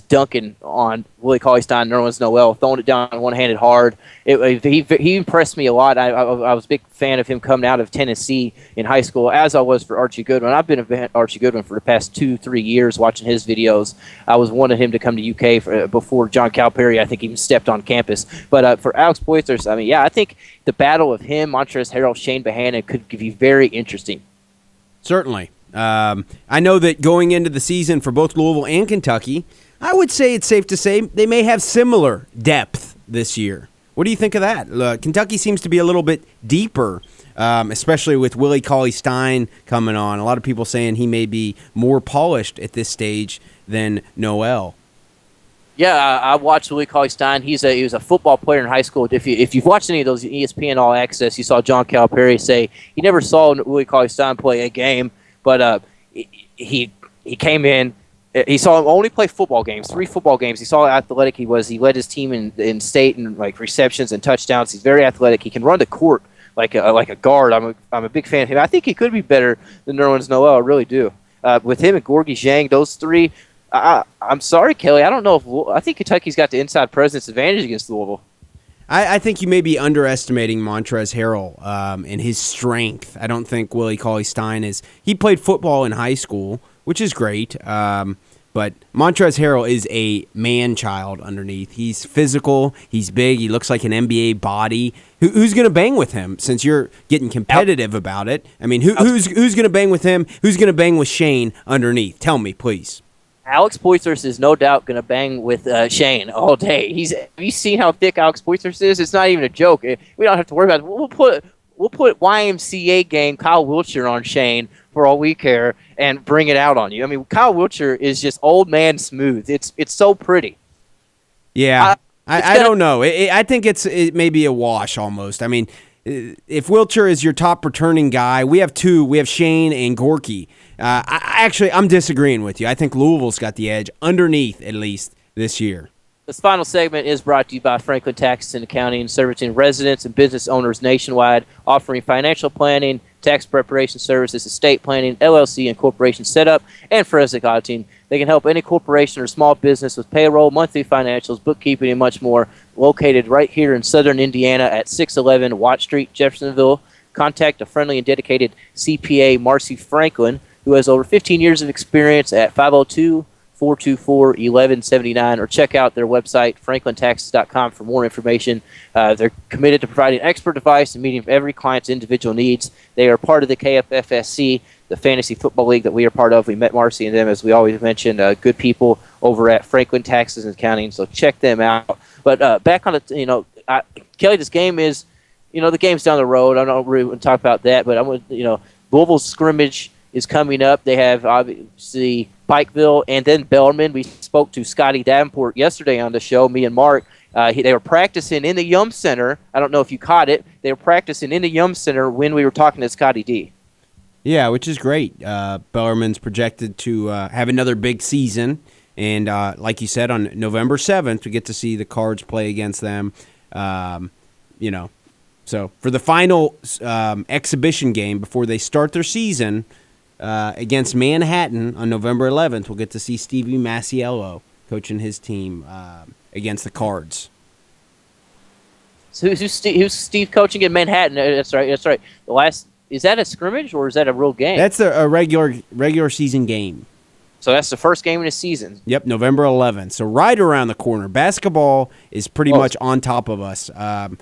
dunking on Willie Cauley-Stein, Nerlens Noel, throwing it down one-handed hard. He impressed me a lot. I was a big fan of him coming out of Tennessee in high school, as I was for Archie Goodwin. I've been a fan of Archie Goodwin for the past 2-3 years, watching his videos. I was wanting him to come to UK before John Calipari, I think, even stepped on campus. But for Alex Poythress, I think the battle of him, Montrezl Harrell, Shane Bohannon could be very interesting. Certainly. I know that going into the season for both Louisville and Kentucky, I would say it's safe to say they may have similar depth this year. What do you think of that? Kentucky seems to be a little bit deeper, especially with Willie Cauley-Stein coming on. A lot of people saying he may be more polished at this stage than Noel. Yeah, I watched Willie Cauley-Stein. He was a football player in high school. If you've watched any of those ESPN All Access, you saw John Calipari say he never saw Willie Cauley-Stein play a game, but he came in. He saw him only play football games, 3 football games. He saw how athletic he was. He led his team in state in receptions and touchdowns. He's very athletic. He can run the court like a guard. I'm a big fan of him. I think he could be better than Nerlens Noel. I really do. With him and Gorgie Zhang, those 3. I'm sorry, Kelly. I don't know I think Kentucky's got the inside presence advantage against Louisville. I think you may be underestimating Montrezl Harrell and his strength. I don't think Willie Cauley-Stein is. He played football in high school, which is great. But Montrezl Harrell is a man-child underneath. He's physical. He's big. He looks like an NBA body. Who's going to bang with him? Since you're getting competitive about it, who's going to bang with him? Who's going to bang with Shane underneath? Tell me, please. Alex Poythress is no doubt going to bang with Shane all day. Have you seen how thick Alex Poythress is? It's not even a joke. We don't have to worry about it. We'll put YMCA game Kyle Wiltshire on Shane for all we care and bring it out on you. Kyle Wiltshire is just old man smooth. It's so pretty. Yeah, I don't know. I think it may be a wash almost. if Wiltshire is your top returning guy, we have two. We have Shane and Gorky. I'm disagreeing with you. I think Louisville's got the edge underneath, at least, this year. This final segment is brought to you by Franklin Taxes and Accounting, servicing residents and business owners nationwide, offering financial planning, tax preparation services, estate planning, LLC and corporation setup, and forensic auditing. They can help any corporation or small business with payroll, monthly financials, bookkeeping, and much more. Located right here in southern Indiana at 611 Watt Street, Jeffersonville. Contact a friendly and dedicated CPA, Marcy Franklin, who has over 15 years of experience at 502-424-1179, or check out their website, franklintaxes.com, for more information. They're committed to providing expert advice and meeting every client's individual needs. They are part of the KFFSC, the fantasy football league that we are part of. We met Marcy and them, as we always mention, good people over at Franklin Taxes and Accounting, so check them out. But back on it, Kelly, this game is, the game's down the road. I don't really want to talk about that, but Louisville's scrimmage is coming up. They have, obviously, Pikeville and then Bellarmine. We spoke to Scotty Davenport yesterday on the show, me and Mark. They were practicing in the Yum Center. I don't know if you caught it. They were practicing in the Yum Center when we were talking to Scotty D. Yeah, which is great. Bellarmine's projected to have another big season. And like you said, on November 7th, we get to see the Cards play against them. So for the final exhibition game before they start their season against Manhattan on November 11th, we'll get to see Stevie Masiello coaching his team against the Cards. So who's Steve coaching in Manhattan? That's right. Is that a scrimmage or is that a real game? That's a regular season game. So that's the first game of the season. Yep, November 11th. So right around the corner. Basketball is pretty much on top of us. And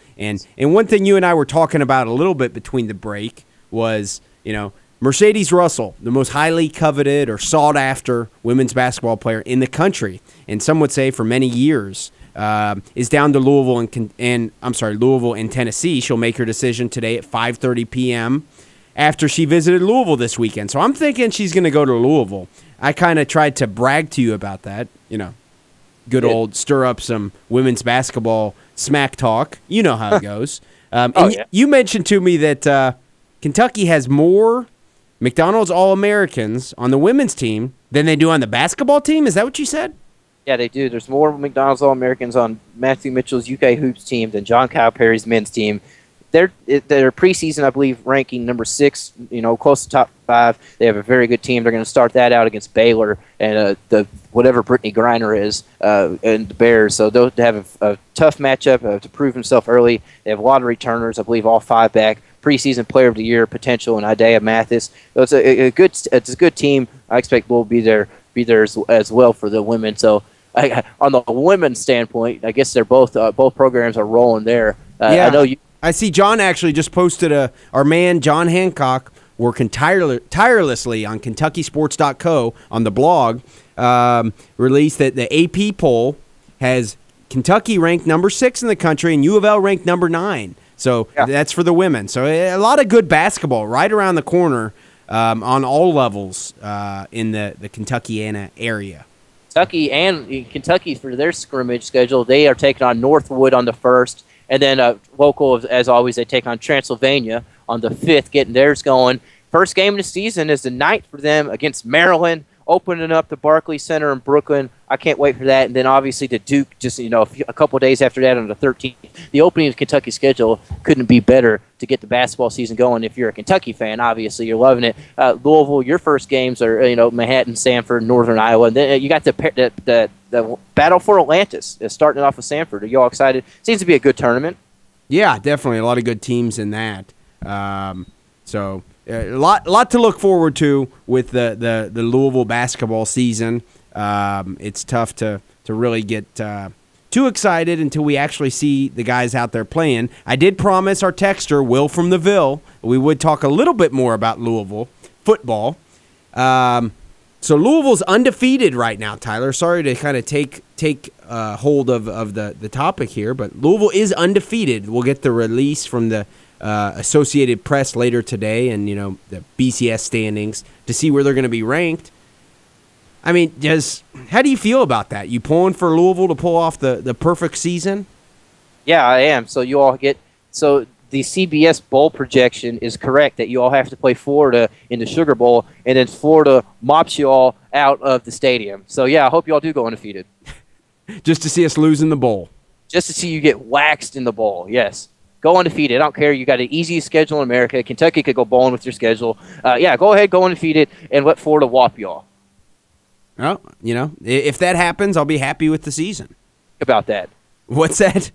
one thing you and I were talking about a little bit between the break was, Mercedes Russell, the most highly coveted or sought-after women's basketball player in the country, and some would say for many years, is down to Louisville and Tennessee. She'll make her decision today at 5:30 p.m. after she visited Louisville this weekend. So I'm thinking she's going to go to Louisville. I kind of tried to brag to you about that, good old stir up some women's basketball smack talk. You know how it goes. You mentioned to me that Kentucky has more McDonald's All-Americans on the women's team than they do on the basketball team. Is that what you said? Yeah, they do. There's more McDonald's All-Americans on Matthew Mitchell's UK Hoops team than John Calipari's men's team. They're preseason, I believe, ranking number 6, close to top 5. They have a very good team. They're going to start that out against Baylor and whatever Brittany Griner is and the Bears. So they'll have a tough matchup to prove himself early. They have a lot of returners, I believe, all 5 back. Preseason Player of the Year potential in Isaiah Mathis. So it's a good team. I expect we'll be there as well for the women. So on the women's standpoint, I guess they're both programs are rolling there. I know you. I see John actually just posted our man John Hancock working tirelessly on KentuckySports.co on the blog, released that the AP poll has Kentucky ranked number 6 in the country and U of L ranked number 9. So that's for the women. So a lot of good basketball right around the corner on all levels in the Kentuckiana area. Kentucky for their scrimmage schedule, they are taking on Northwood on the 1st. And then local, as always, they take on Transylvania on the 5th, getting theirs going. First game of the season is the 9th for them against Maryland, opening up the Barclays Center in Brooklyn. I can't wait for that. And then, obviously, the Duke, just a couple of days after that on the 13th. The opening of Kentucky's schedule couldn't be better to get the basketball season going. If you're a Kentucky fan, obviously, you're loving it. Louisville, your first games are, Manhattan, Sanford, Northern Iowa. And then you got the battle for Atlantis starting off with Sanford. Are you all excited? Seems to be a good tournament. Yeah, definitely. A lot of good teams in that. So a lot to look forward to with the Louisville basketball season. It's tough to really get too excited until we actually see the guys out there playing. I did promise our texter, Will from the Ville, we would talk a little bit more about Louisville football. So Louisville's undefeated right now, Tyler. Sorry to kind of take hold of the topic here, but Louisville is undefeated. We'll get the release from the Associated Press later today and, the BCS standings to see where they're going to be ranked. I mean, how do you feel about that? You pulling for Louisville to pull off the perfect season? Yeah, I am. So you all get – so the CBS bowl projection is correct, that you all have to play Florida in the Sugar Bowl, and then Florida mops you all out of the stadium. So, yeah, I hope you all do go undefeated. Just to see us lose in the bowl. Just to see you get waxed in the bowl, yes. Go undefeated. I don't care. You got the easiest schedule in America. Kentucky could go bowling with your schedule. Yeah, go ahead, go undefeated, and let Florida whop y'all. Well, if that happens, I'll be happy with the season. Think about that. What's that?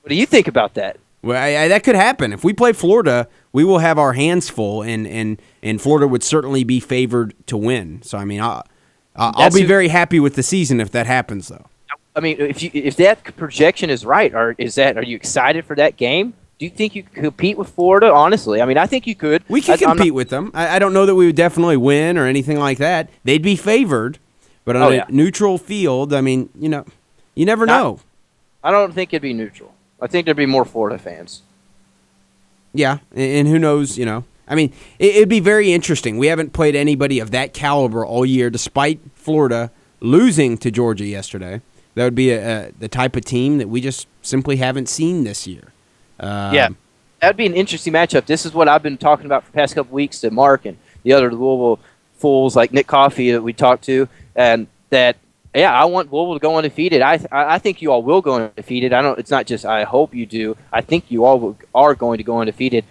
What do you think about that? Well, that could happen. If we play Florida, we will have our hands full, and Florida would certainly be favored to win. So, I mean, I'll be very happy with the season if that happens, though. I mean, if that projection is right, are you excited for that game? Do you think you could compete with Florida? Honestly, I mean, I think you could. We could compete with them. I don't know that we would definitely win or anything like that. They'd be favored, but on a neutral field, I mean, you never know. I don't think it'd be neutral. I think there'd be more Florida fans. Yeah, and who knows, I mean, it'd be very interesting. We haven't played anybody of that caliber all year, despite Florida losing to Georgia yesterday. That would be the type of team that we just simply haven't seen this year. Yeah, that would be an interesting matchup. This is what I've been talking about for the past couple weeks to Mark and the other Louisville fools like Nick Coffey that we talked to, and that, yeah, I want Louisville to go undefeated. I think you all will go undefeated. It's not just I hope you do. I think you all are going to go undefeated.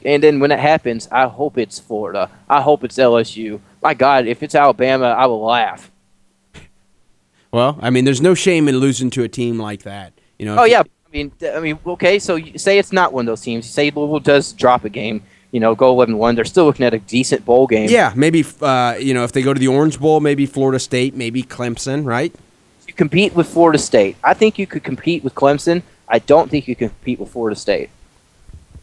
And then when it happens, I hope it's Florida. I hope it's LSU. My God, if it's Alabama, I will laugh. Well, I mean, there's no shame in losing to a team like that. Yeah. I mean, okay. So say it's not one of those teams. Say Louisville does drop a game. Go 11-1. They're still looking at a decent bowl game. Yeah, maybe. If they go to the Orange Bowl, maybe Florida State, maybe Clemson, right? You compete with Florida State. I think you could compete with Clemson. I don't think you can compete with Florida State.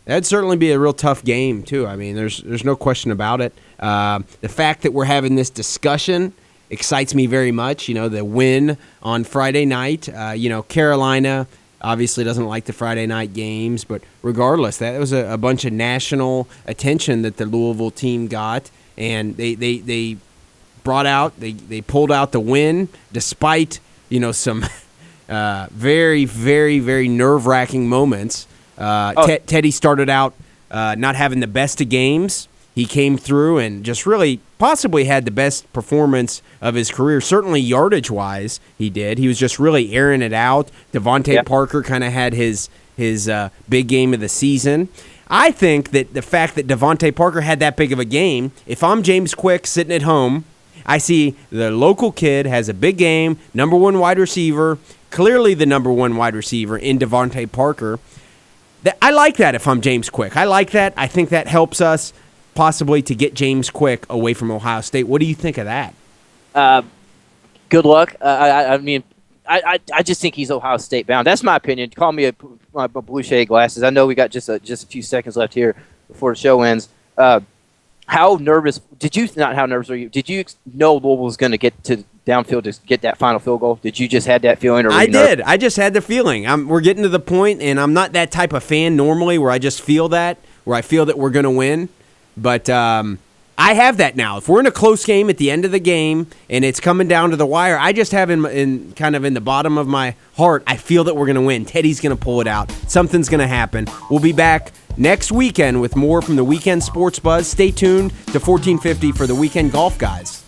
That'd certainly be a real tough game too. I mean, there's no question about it. The fact that we're having this discussion excites me very much. The win on Friday night. Carolina obviously doesn't like the Friday night games, but regardless, that was a bunch of national attention that the Louisville team got, and they brought out, they pulled out the win despite some very, very, very nerve-wracking moments. Teddy started out not having the best of games. He came through and just really possibly had the best performance of his career. Certainly yardage-wise, he did. He was just really airing it out. Devontae Parker kind of had his big game of the season. I think that the fact that Devontae Parker had that big of a game, if I'm James Quick sitting at home, I see the local kid has a big game, number one wide receiver, clearly the number one wide receiver in Devontae Parker. I like that if I'm James Quick. I like that. I think that helps us possibly to get James Quick away from Ohio State. What do you think of that? Good luck. I mean, I just think he's Ohio State bound. That's my opinion. Call me my blue shade glasses. I know we got just a few seconds left here before the show ends. How nervous? Not how nervous were you? Did you know Louisville was going to get to downfield to get that final field goal? Did you just had that feeling? I did. I just had the feeling. We're getting to the point, and I'm not that type of fan normally where I just feel that, where I feel that we're going to win. But I have that now. If we're in a close game at the end of the game and it's coming down to the wire, I just have in kind of in the bottom of my heart, I feel that we're going to win. Teddy's going to pull it out. Something's going to happen. We'll be back next weekend with more from the Weekend Sports Buzz. Stay tuned to 1450 for the Weekend Golf Guys.